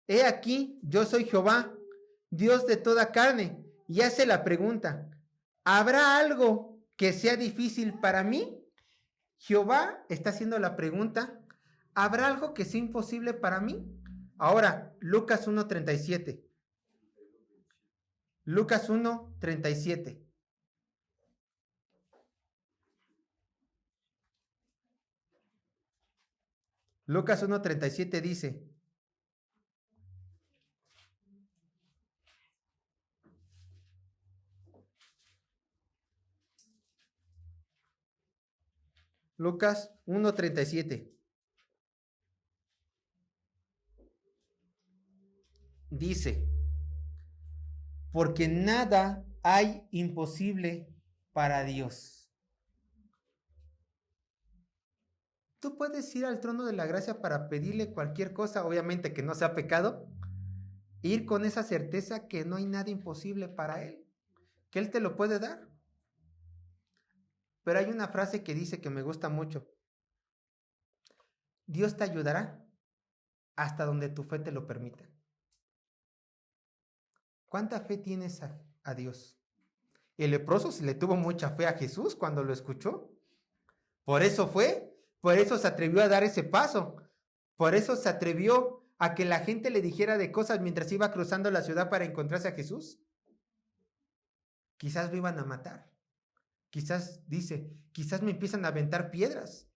Speaker 1: he aquí, yo soy Jehová, Dios de toda carne, y hace la pregunta, ¿habrá algo que sea difícil para mí? Jehová está haciendo la pregunta, ¿habrá algo que sea imposible para mí? Ahora, Lucas 1:37. Lucas 1:37. Lucas 1:37 dice, Lucas 1:37. Dice, porque nada hay imposible para Dios. Tú puedes ir al trono de la gracia para pedirle cualquier cosa, obviamente que no sea pecado, ir con esa certeza que no hay nada imposible para Él, que Él te lo puede dar. Pero hay una frase que dice que me gusta mucho. Dios te ayudará hasta donde tu fe te lo permita. ¿Cuánta fe tienes a Dios? El leproso se le tuvo mucha fe a Jesús cuando lo escuchó. Por eso se atrevió a dar ese paso. Por eso se atrevió a que la gente le dijera de cosas mientras iba cruzando la ciudad para encontrarse a Jesús. Quizás lo iban a matar. Quizás me empiezan a aventar piedras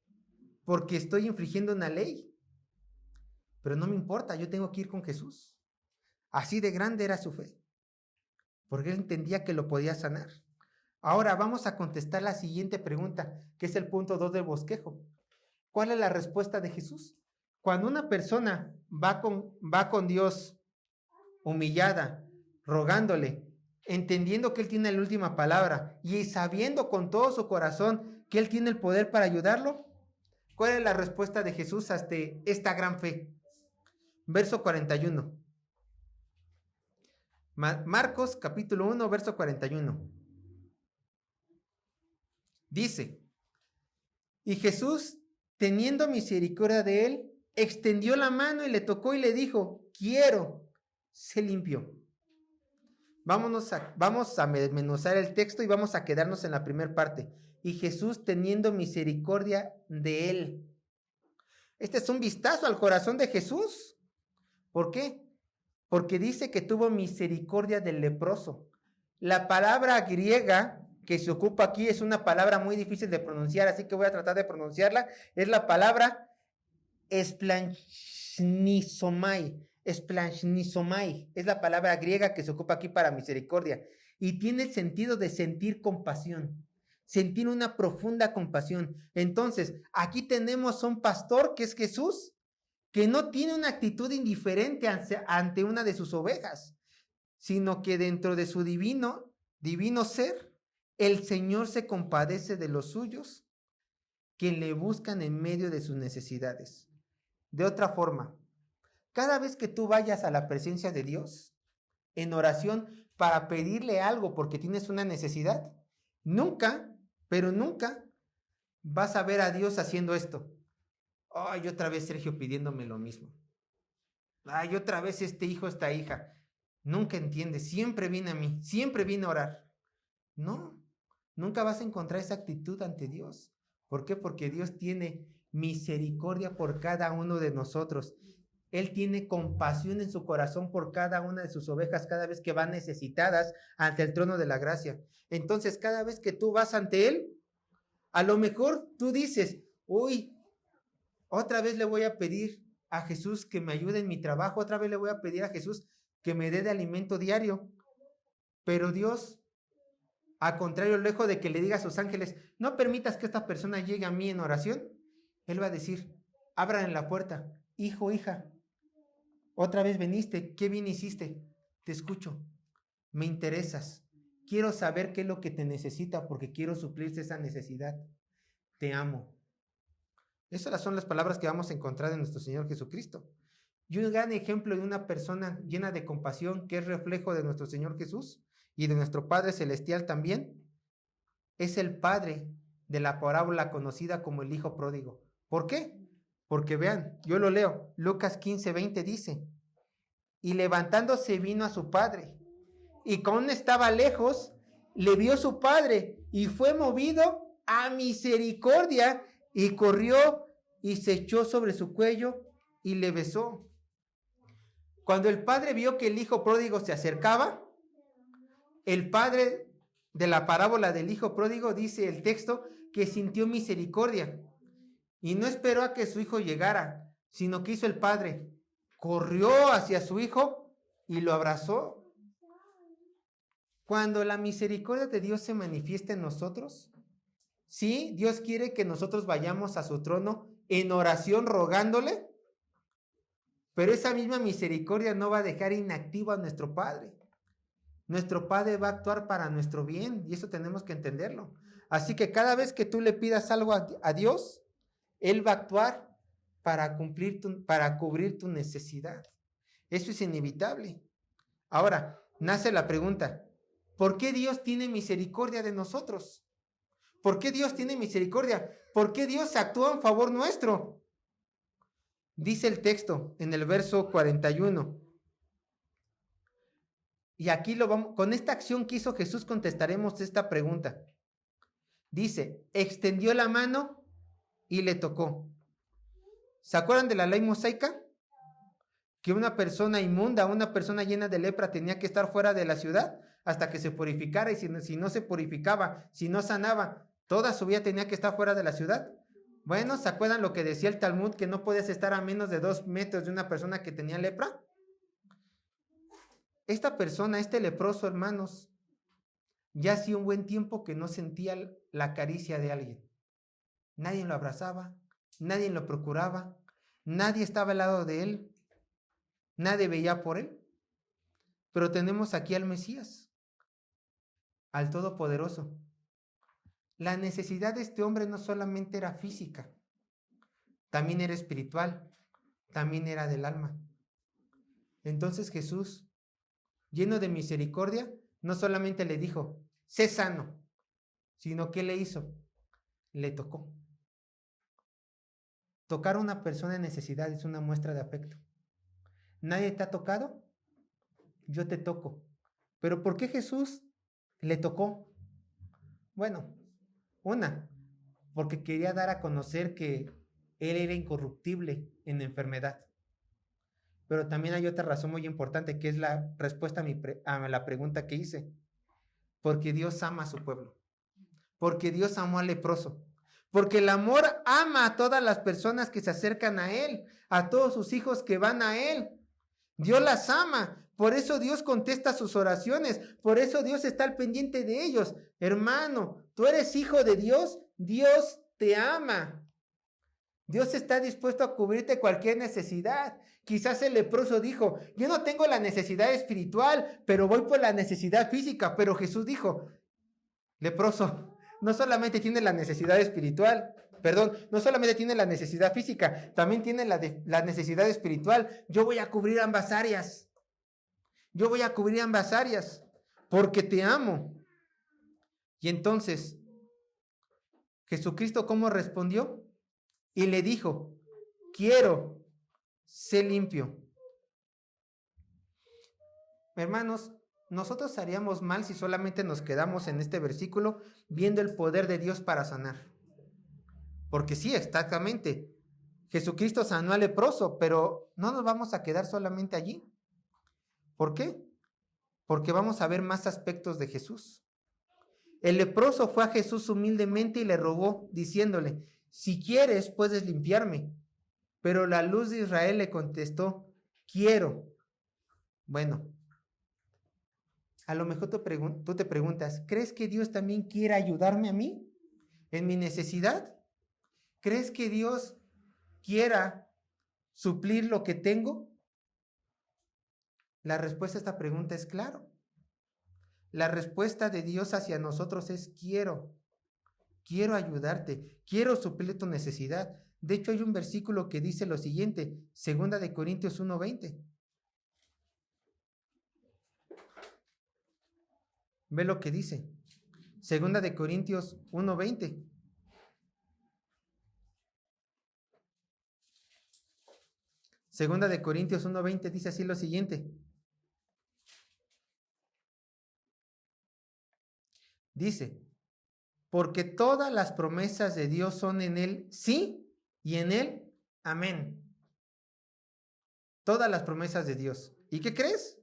Speaker 1: porque estoy infringiendo una ley. Pero no me importa, yo tengo que ir con Jesús. Así de grande era su fe, porque él entendía que lo podía sanar. Ahora vamos a contestar la siguiente pregunta, que es el punto 2 del bosquejo. ¿Cuál es la respuesta de Jesús? Cuando una persona va con Dios humillada, rogándole, entendiendo que Él tiene la última palabra y sabiendo con todo su corazón que Él tiene el poder para ayudarlo, ¿cuál es la respuesta de Jesús ante esta gran fe? Verso 41. Marcos capítulo 1, verso 41. Dice, y Jesús, teniendo misericordia de él, extendió la mano y le tocó y le dijo, quiero, sé limpio. Vamos a desmenuzar el texto y vamos a quedarnos en la primera parte. Y Jesús teniendo misericordia de él. Este es un vistazo al corazón de Jesús. ¿Por qué? Porque dice que tuvo misericordia del leproso. La palabra griega que se ocupa aquí es una palabra muy difícil de pronunciar, así que voy a tratar de pronunciarla. Es la palabra esplanchnisomai. Esplanchnisomai es la palabra griega que se ocupa aquí para misericordia. Y tiene el sentido de sentir compasión, sentir una profunda compasión. Entonces, aquí tenemos a un pastor que es Jesús, que no tiene una actitud indiferente ante una de sus ovejas, sino que dentro de su divino ser, el Señor se compadece de los suyos que le buscan en medio de sus necesidades. De otra forma, cada vez que tú vayas a la presencia de Dios en oración para pedirle algo porque tienes una necesidad, nunca, pero nunca vas a ver a Dios haciendo esto. Ay, otra vez Sergio pidiéndome lo mismo. Ay, otra vez este hijo, esta hija. Nunca entiende, siempre viene a mí, siempre viene a orar. No, nunca vas a encontrar esa actitud ante Dios. ¿Por qué? Porque Dios tiene misericordia por cada uno de nosotros. Él tiene compasión en su corazón por cada una de sus ovejas cada vez que van necesitadas ante el trono de la gracia. Entonces, cada vez que tú vas ante Él, a lo mejor tú dices, uy, otra vez le voy a pedir a Jesús que me ayude en mi trabajo, otra vez le voy a pedir a Jesús que me dé de alimento diario. Pero Dios, al contrario, lejos de que le diga a sus ángeles, no permitas que esta persona llegue a mí en oración, Él va a decir, abran la puerta, hijo, hija, otra vez veniste, qué bien hiciste, te escucho, me interesas, quiero saber qué es lo que te necesita porque quiero suplirte esa necesidad, te amo. Esas son las palabras que vamos a encontrar en nuestro Señor Jesucristo. Y un gran ejemplo de una persona llena de compasión que es reflejo de nuestro Señor Jesús y de nuestro Padre Celestial también, es el padre de la parábola conocida como el hijo pródigo. ¿Por qué? Porque vean, yo lo leo, Lucas 15:20 dice, y levantándose vino a su padre, y cuando estaba lejos, le vio su padre, y fue movido a misericordia, y corrió, y se echó sobre su cuello, y le besó. Cuando el padre vio que el hijo pródigo se acercaba, el padre de la parábola del hijo pródigo, dice el texto, que sintió misericordia y no esperó a que su hijo llegara, sino que hizo el padre, corrió hacia su hijo y lo abrazó. Cuando la misericordia de Dios se manifiesta en nosotros, sí, Dios quiere que nosotros vayamos a su trono en oración rogándole, pero esa misma misericordia no va a dejar inactivo a nuestro Padre. Nuestro Padre va a actuar para nuestro bien y eso tenemos que entenderlo. Así que cada vez que tú le pidas algo a Dios, Él va a actuar para cubrir tu necesidad. Eso es inevitable. Ahora, nace la pregunta, ¿por qué Dios tiene misericordia de nosotros? ¿Por qué Dios tiene misericordia? ¿Por qué Dios actúa en favor nuestro? Dice el texto en el verso 41. Y aquí con esta acción que hizo Jesús contestaremos esta pregunta. Dice, extendió la mano y le tocó. ¿Se acuerdan de la ley mosaica? Que una persona inmunda, una persona llena de lepra tenía que estar fuera de la ciudad hasta que se purificara, y si no se purificaba, si no sanaba, toda su vida tenía que estar fuera de la ciudad. Bueno, ¿se acuerdan lo que decía el Talmud, que no podías estar a menos de 2 metros de una persona que tenía lepra? Esta persona, este leproso, hermanos, ya hacía un buen tiempo que no sentía la caricia de alguien. Nadie lo abrazaba, nadie lo procuraba, nadie estaba al lado de él, nadie veía por él. Pero tenemos aquí al Mesías, al Todopoderoso. La necesidad de este hombre no solamente era física, también era espiritual, también era del alma. Entonces Jesús, lleno de misericordia, no solamente le dijo, sé sano, sino que le hizo, le tocó. Tocar a una persona en necesidad es una muestra de afecto. ¿Nadie te ha tocado? Yo te toco. ¿Pero por qué Jesús le tocó? Bueno, porque quería dar a conocer que Él era incorruptible en enfermedad. Pero también hay otra razón muy importante, que es la respuesta a la pregunta que hice. Porque Dios ama a su pueblo. Porque Dios amó al leproso. Porque el amor ama a todas las personas que se acercan a Él, a todos sus hijos que van a Él. Dios las ama. Por eso Dios contesta sus oraciones. Por eso Dios está al pendiente de ellos. Hermano, tú eres hijo de Dios. Dios te ama. Dios está dispuesto a cubrirte cualquier necesidad. Quizás el leproso dijo, yo no tengo la necesidad espiritual, pero voy por la necesidad física. Pero Jesús dijo, leproso, no solamente tiene la necesidad espiritual, no solamente tiene la necesidad física, también tiene la necesidad espiritual. Yo voy a cubrir ambas áreas. Yo voy a cubrir ambas áreas porque te amo. Y entonces, Jesucristo, ¿cómo respondió? Y le dijo, quiero, sé limpio. Hermanos, nosotros haríamos mal si solamente nos quedamos en este versículo viendo el poder de Dios para sanar. Porque sí, exactamente, Jesucristo sanó al leproso, pero no nos vamos a quedar solamente allí. ¿Por qué? Porque vamos a ver más aspectos de Jesús. El leproso fue a Jesús humildemente y le rogó, diciéndole, si quieres, puedes limpiarme. Pero la luz de Israel le contestó, quiero. Bueno, a lo mejor tú te preguntas, ¿crees que Dios también quiere ayudarme a mí en mi necesidad? ¿Crees que Dios quiera suplir lo que tengo? La respuesta a esta pregunta es claro. La respuesta de Dios hacia nosotros es quiero ayudarte, quiero suplir tu necesidad. De hecho, hay un versículo que dice lo siguiente, 2 Corintios 1:20. Ve lo que dice, 2 Corintios 1:20. Segunda de Corintios 1:20 dice así lo siguiente. Dice, porque todas las promesas de Dios son en Él sí y en Él amén. Todas las promesas de Dios. ¿Y qué crees?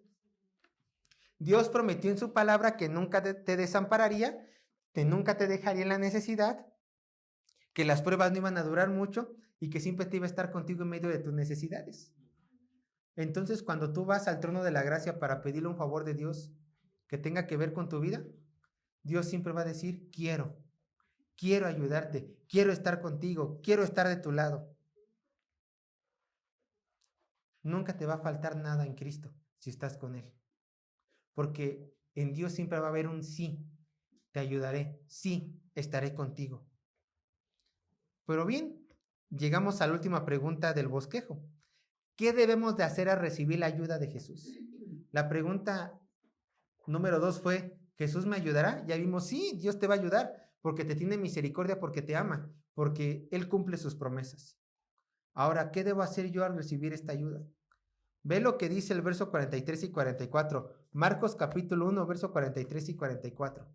Speaker 1: Dios prometió en su palabra que nunca te desampararía, que nunca te dejaría en la necesidad, que las pruebas no iban a durar mucho y que siempre te iba a estar contigo en medio de tus necesidades. Entonces, cuando tú vas al trono de la gracia para pedirle un favor de Dios que tenga que ver con tu vida, Dios siempre va a decir, quiero ayudarte, quiero estar contigo, quiero estar de tu lado. Nunca te va a faltar nada en Cristo si estás con Él. Porque en Dios siempre va a haber un sí, te ayudaré, sí, estaré contigo. Pero bien, llegamos a la última pregunta del bosquejo. ¿Qué debemos de hacer al recibir la ayuda de Jesús? La pregunta número 2 fue, ¿Jesús me ayudará? Ya vimos, sí, Dios te va a ayudar porque te tiene misericordia, porque te ama, porque Él cumple sus promesas. Ahora, ¿qué debo hacer yo al recibir esta ayuda? Ve lo que dice el verso 43 y 44. Marcos capítulo 1, verso 43 y 44.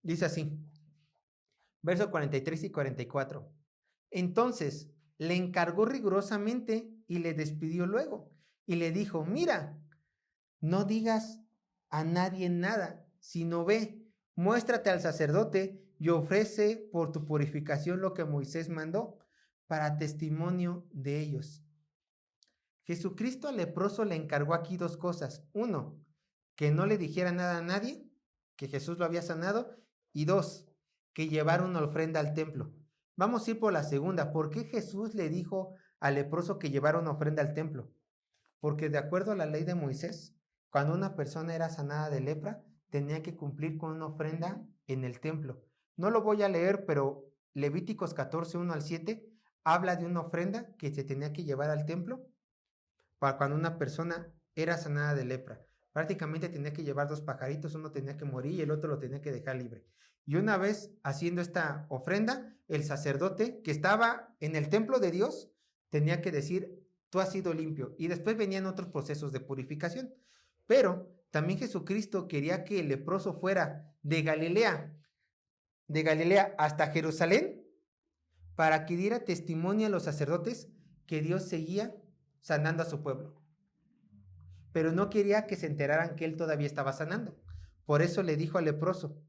Speaker 1: Dice así, verso 43 y 44. Entonces le encargó rigurosamente y le despidió luego. Y le dijo, mira, no digas a nadie nada, sino ve, muéstrate al sacerdote y ofrece por tu purificación lo que Moisés mandó para testimonio de ellos. Jesucristo al leproso le encargó aquí 2 cosas. 1, que no le dijera nada a nadie, que Jesús lo había sanado. Y 2, que llevara una ofrenda al templo. Vamos a ir por la segunda. ¿Por qué Jesús le dijo al leproso que llevara una ofrenda al templo? Porque de acuerdo a la ley de Moisés, cuando una persona era sanada de lepra, tenía que cumplir con una ofrenda en el templo. No lo voy a leer, pero Levíticos 14, 1 al 7, habla de una ofrenda que se tenía que llevar al templo para cuando una persona era sanada de lepra. Prácticamente tenía que llevar 2 pajaritos, uno tenía que morir y el otro lo tenía que dejar libre. Y una vez haciendo esta ofrenda, el sacerdote que estaba en el templo de Dios tenía que decir, tú has sido limpio. Y después venían otros procesos de purificación. Pero también Jesucristo quería que el leproso fuera de Galilea hasta Jerusalén, para que diera testimonio a los sacerdotes que Dios seguía sanando a su pueblo. Pero no quería que se enteraran que él todavía estaba sanando. Por eso le dijo al leproso,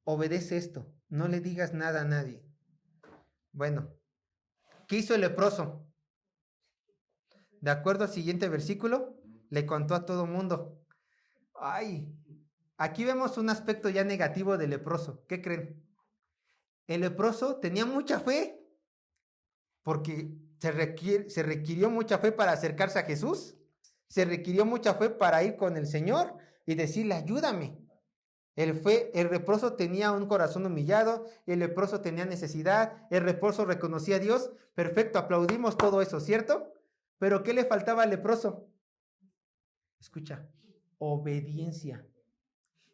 Speaker 1: obedece esto, no le digas nada a nadie. Bueno, ¿qué hizo el leproso? De acuerdo al siguiente versículo, le contó a todo mundo. Ay, aquí vemos un aspecto ya negativo del leproso. ¿Qué creen? El leproso tenía mucha fe, porque se requirió mucha fe para acercarse a Jesús. Se requirió mucha fe para ir con el Señor y decirle, ayúdame. El leproso tenía un corazón humillado, el leproso tenía necesidad, el leproso reconocía a Dios. Perfecto, aplaudimos todo eso, ¿cierto? Pero ¿qué le faltaba al leproso? Escucha, obediencia.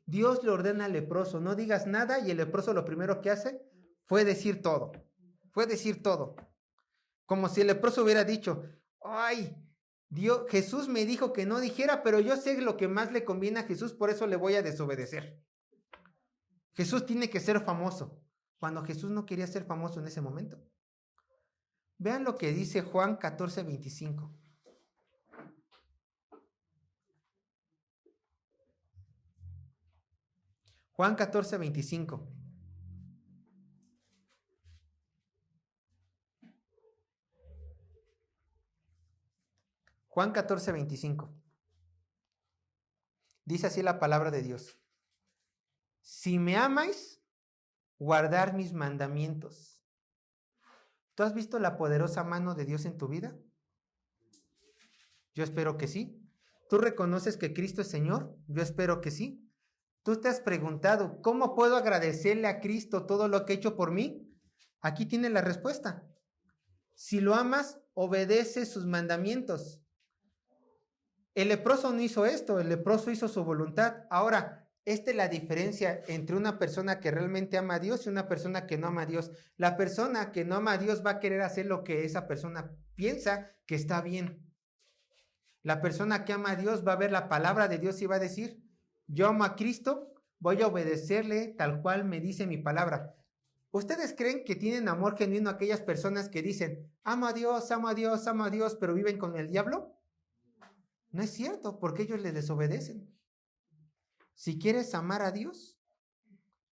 Speaker 1: Dios le ordena al leproso, no digas nada, y el leproso lo primero que hace fue decir todo. Fue decir todo. Como si el leproso hubiera dicho, ay, Dios, Jesús me dijo que no dijera, pero yo sé lo que más le conviene a Jesús, por eso le voy a desobedecer. Jesús tiene que ser famoso, cuando Jesús no quería ser famoso en ese momento. Vean lo que dice Juan 14:25. Juan 14:25. Juan 14:25. Dice así la palabra de Dios. Si me amáis, guardar mis mandamientos. ¿Tú has visto la poderosa mano de Dios en tu vida? Yo espero que sí. ¿Tú reconoces que Cristo es Señor? Yo espero que sí. ¿Tú te has preguntado, ¿cómo puedo agradecerle a Cristo todo lo que ha hecho por mí? Aquí tienes la respuesta. Si lo amas, obedece sus mandamientos. El leproso no hizo esto, el leproso hizo su voluntad. Ahora, esta es la diferencia entre una persona que realmente ama a Dios y una persona que no ama a Dios. La persona que no ama a Dios va a querer hacer lo que esa persona piensa que está bien. La persona que ama a Dios va a ver la palabra de Dios y va a decir, yo amo a Cristo, voy a obedecerle tal cual me dice mi palabra. ¿Ustedes creen que tienen amor genuino aquellas personas que dicen, amo a Dios, amo a Dios, amo a Dios, pero viven con el diablo? No es cierto, porque ellos le desobedecen. Si quieres amar a Dios,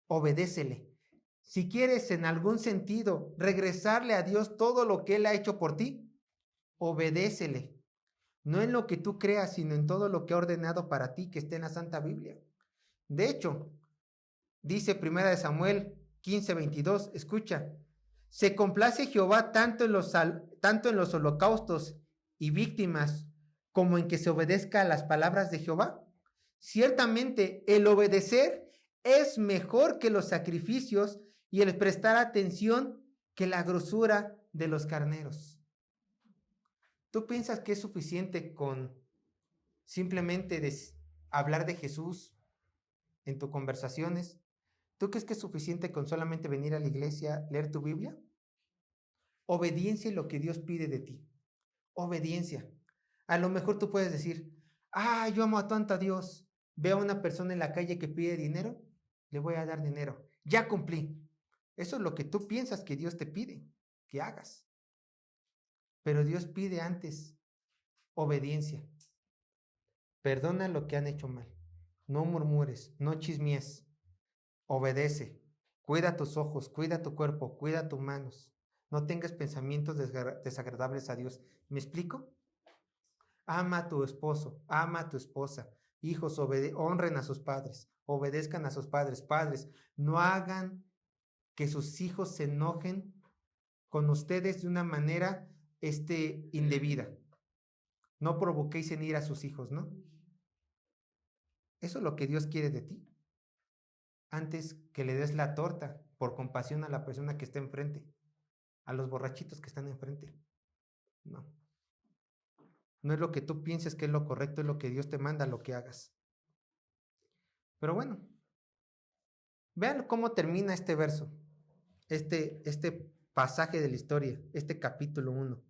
Speaker 1: obedécele. Si quieres en algún sentido regresarle a Dios todo lo que Él ha hecho por ti, obedécele. No en lo que tú creas, sino en todo lo que ha ordenado para ti, que esté en la Santa Biblia. De hecho, dice 1 Samuel 15:22, escucha, se complace Jehová tanto en los holocaustos y víctimas como en que se obedezca a las palabras de Jehová. Ciertamente, el obedecer es mejor que los sacrificios y el prestar atención que la grosura de los carneros. ¿Tú piensas que es suficiente con simplemente hablar de Jesús en tus conversaciones? ¿Tú crees que es suficiente con solamente venir a la iglesia, leer tu Biblia? Obediencia es lo que Dios pide de ti. Obediencia. A lo mejor tú puedes decir, yo amo tanto a Dios. Veo a una persona en la calle que pide dinero, le voy a dar dinero. Ya cumplí. Eso es lo que tú piensas que Dios te pide que hagas. Pero Dios pide antes obediencia. Perdona lo que han hecho mal. No murmures, no chismees. Obedece. Cuida tus ojos, cuida tu cuerpo, cuida tus manos. No tengas pensamientos desagradables a Dios. ¿Me explico? Ama a tu esposo, ama a tu esposa. Hijos, honren a sus padres, obedezcan a sus padres. Padres, no hagan que sus hijos se enojen con ustedes de una manera indebida. No provoquéis en ira a sus hijos, ¿no? Eso es lo que Dios quiere de ti. Antes que le des la torta por compasión a la persona que está enfrente, a los borrachitos que están enfrente. No. No es lo que tú pienses que es lo correcto, es lo que Dios te manda lo que hagas. Pero bueno, vean cómo termina este verso, este pasaje de la historia, este capítulo 1.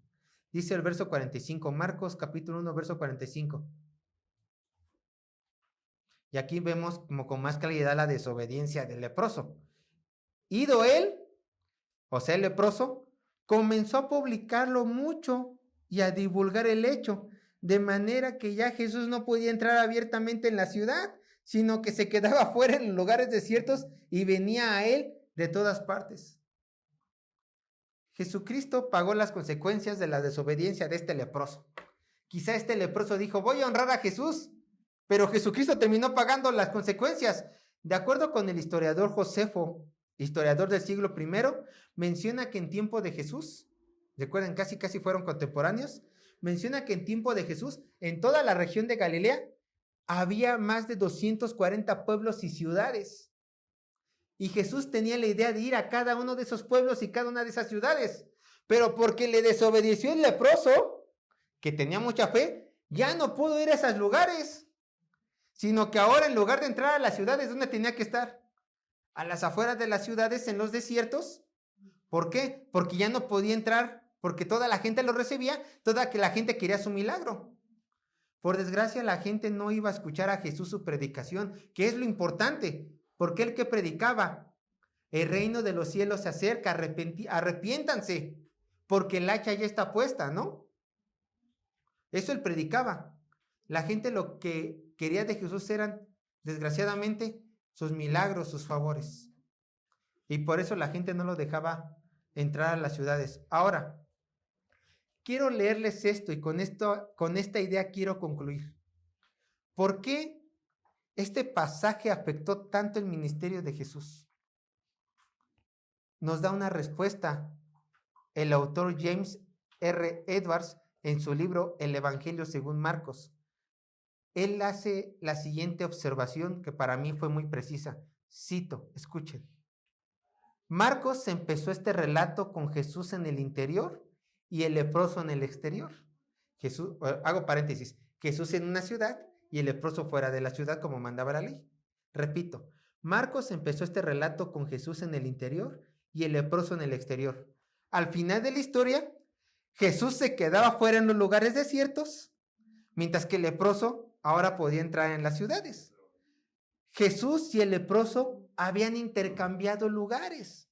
Speaker 1: Dice el verso 45, Marcos capítulo 1, verso 45. Y aquí vemos como con más claridad la desobediencia del leproso. Ido él, o sea el leproso, comenzó a publicarlo mucho y a divulgar el hecho, de manera que ya Jesús no podía entrar abiertamente en la ciudad, sino que se quedaba fuera en lugares desiertos y venía a él de todas partes. Jesucristo pagó las consecuencias de la desobediencia de este leproso. Quizá este leproso dijo, voy a honrar a Jesús, pero Jesucristo terminó pagando las consecuencias. De acuerdo con el historiador Josefo, historiador del siglo I, menciona que en tiempo de Jesús, recuerden, casi fueron contemporáneos, menciona que en tiempo de Jesús, en toda la región de Galilea, había más de 240 pueblos y ciudades. Y Jesús tenía la idea de ir a cada uno de esos pueblos y cada una de esas ciudades. Pero porque le desobedeció el leproso, que tenía mucha fe, ya no pudo ir a esos lugares. Sino que ahora, en lugar de entrar a las ciudades, ¿dónde tenía que estar? A las afueras de las ciudades, en los desiertos. ¿Por qué? Porque ya no podía entrar, porque toda la gente lo recibía, toda la gente quería su milagro. Por desgracia, la gente no iba a escuchar a Jesús su predicación, que es lo importante, porque él que predicaba, el reino de los cielos se acerca, arrepiéntanse, porque el hacha ya está puesta, ¿no? Eso él predicaba. La gente lo que quería de Jesús eran, desgraciadamente, sus milagros, sus favores. Y por eso la gente no lo dejaba entrar a las ciudades. Ahora, quiero leerles esto y con esta idea quiero concluir. ¿Por qué este pasaje afectó tanto el ministerio de Jesús? Nos da una respuesta el autor James R. Edwards en su libro El Evangelio según Marcos. Él hace la siguiente observación que para mí fue muy precisa. Cito, escuchen. Marcos empezó este relato con Jesús en el interior y el leproso en el exterior. Hago paréntesis, Jesús en una ciudad y el leproso fuera de la ciudad como mandaba la ley. Repito, Marcos empezó este relato con Jesús en el interior y el leproso en el exterior. Al final de la historia, Jesús se quedaba fuera en los lugares desiertos, mientras que el leproso ahora podía entrar en las ciudades. Jesús y el leproso habían intercambiado lugares.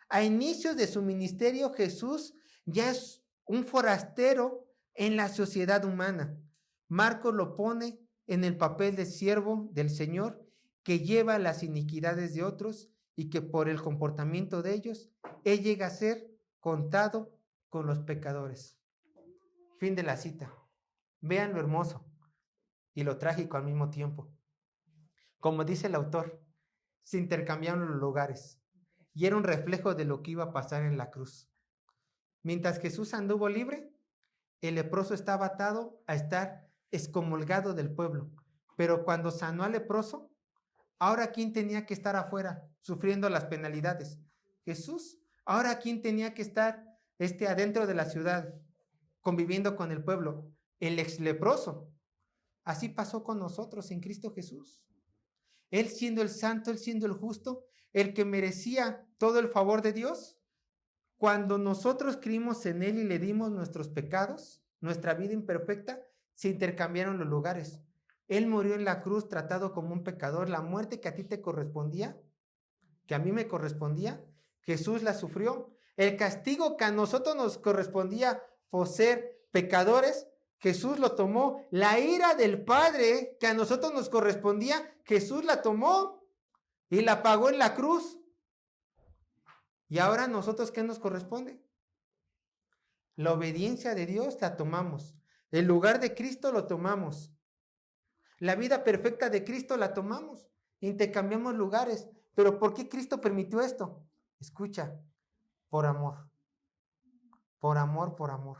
Speaker 1: A inicios de su ministerio, Jesús ya es un forastero en la sociedad humana. Marcos lo pone en el papel de siervo del Señor que lleva las iniquidades de otros y que por el comportamiento de ellos, él llega a ser contado con los pecadores. Fin de la cita. Vean lo hermoso y lo trágico al mismo tiempo. Como dice el autor, se intercambiaron los lugares y era un reflejo de lo que iba a pasar en la cruz. Mientras Jesús anduvo libre, el leproso estaba atado a estar excomulgado del pueblo. Pero cuando sanó al leproso, ahora ¿quién tenía que estar afuera sufriendo las penalidades? Jesús. Ahora ¿quién tenía que estar adentro de la ciudad conviviendo con el pueblo? El ex leproso. Así pasó con nosotros en Cristo Jesús. Él siendo el santo, él siendo el justo, el que merecía todo el favor de Dios. Cuando nosotros creímos en él y le dimos nuestros pecados, nuestra vida imperfecta, se intercambiaron los lugares. Él murió en la cruz tratado como un pecador. La muerte que a ti te correspondía, que a mí me correspondía, Jesús la sufrió. El castigo que a nosotros nos correspondía por ser pecadores, Jesús lo tomó. La ira del Padre que a nosotros nos correspondía, Jesús la tomó y la pagó en la cruz. Y ahora a nosotros, ¿qué nos corresponde? La obediencia de Dios la tomamos. El lugar de Cristo lo tomamos. La vida perfecta de Cristo la tomamos. Intercambiamos lugares. ¿Pero por qué Cristo permitió esto? Escucha, por amor. Por amor, por amor.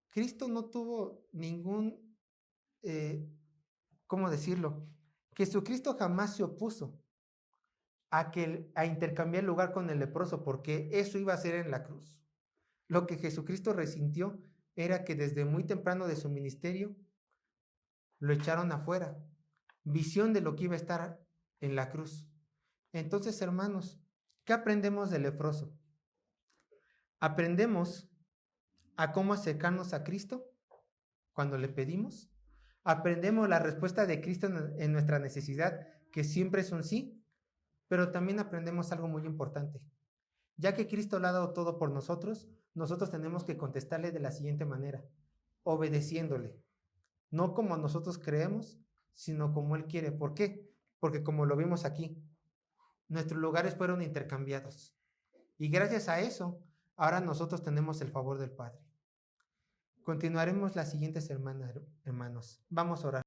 Speaker 1: Cristo no tuvo ningún, ¿cómo decirlo? Jesucristo jamás se opuso a intercambiar lugar con el leproso, porque eso iba a ser en la cruz. Lo que Jesucristo resintió era que desde muy temprano de su ministerio lo echaron afuera. Visión de lo que iba a estar en la cruz. Entonces, hermanos, ¿qué aprendemos del leproso? Aprendemos a cómo acercarnos a Cristo cuando le pedimos. Aprendemos la respuesta de Cristo en nuestra necesidad, que siempre es un sí, pero también aprendemos algo muy importante. Ya que Cristo lo ha dado todo por nosotros, nosotros tenemos que contestarle de la siguiente manera, obedeciéndole. No como nosotros creemos, sino como Él quiere. ¿Por qué? Porque como lo vimos aquí, nuestros lugares fueron intercambiados. Y gracias a eso, ahora nosotros tenemos el favor del Padre. Continuaremos las siguientes semanas, hermanos. Vamos a orar.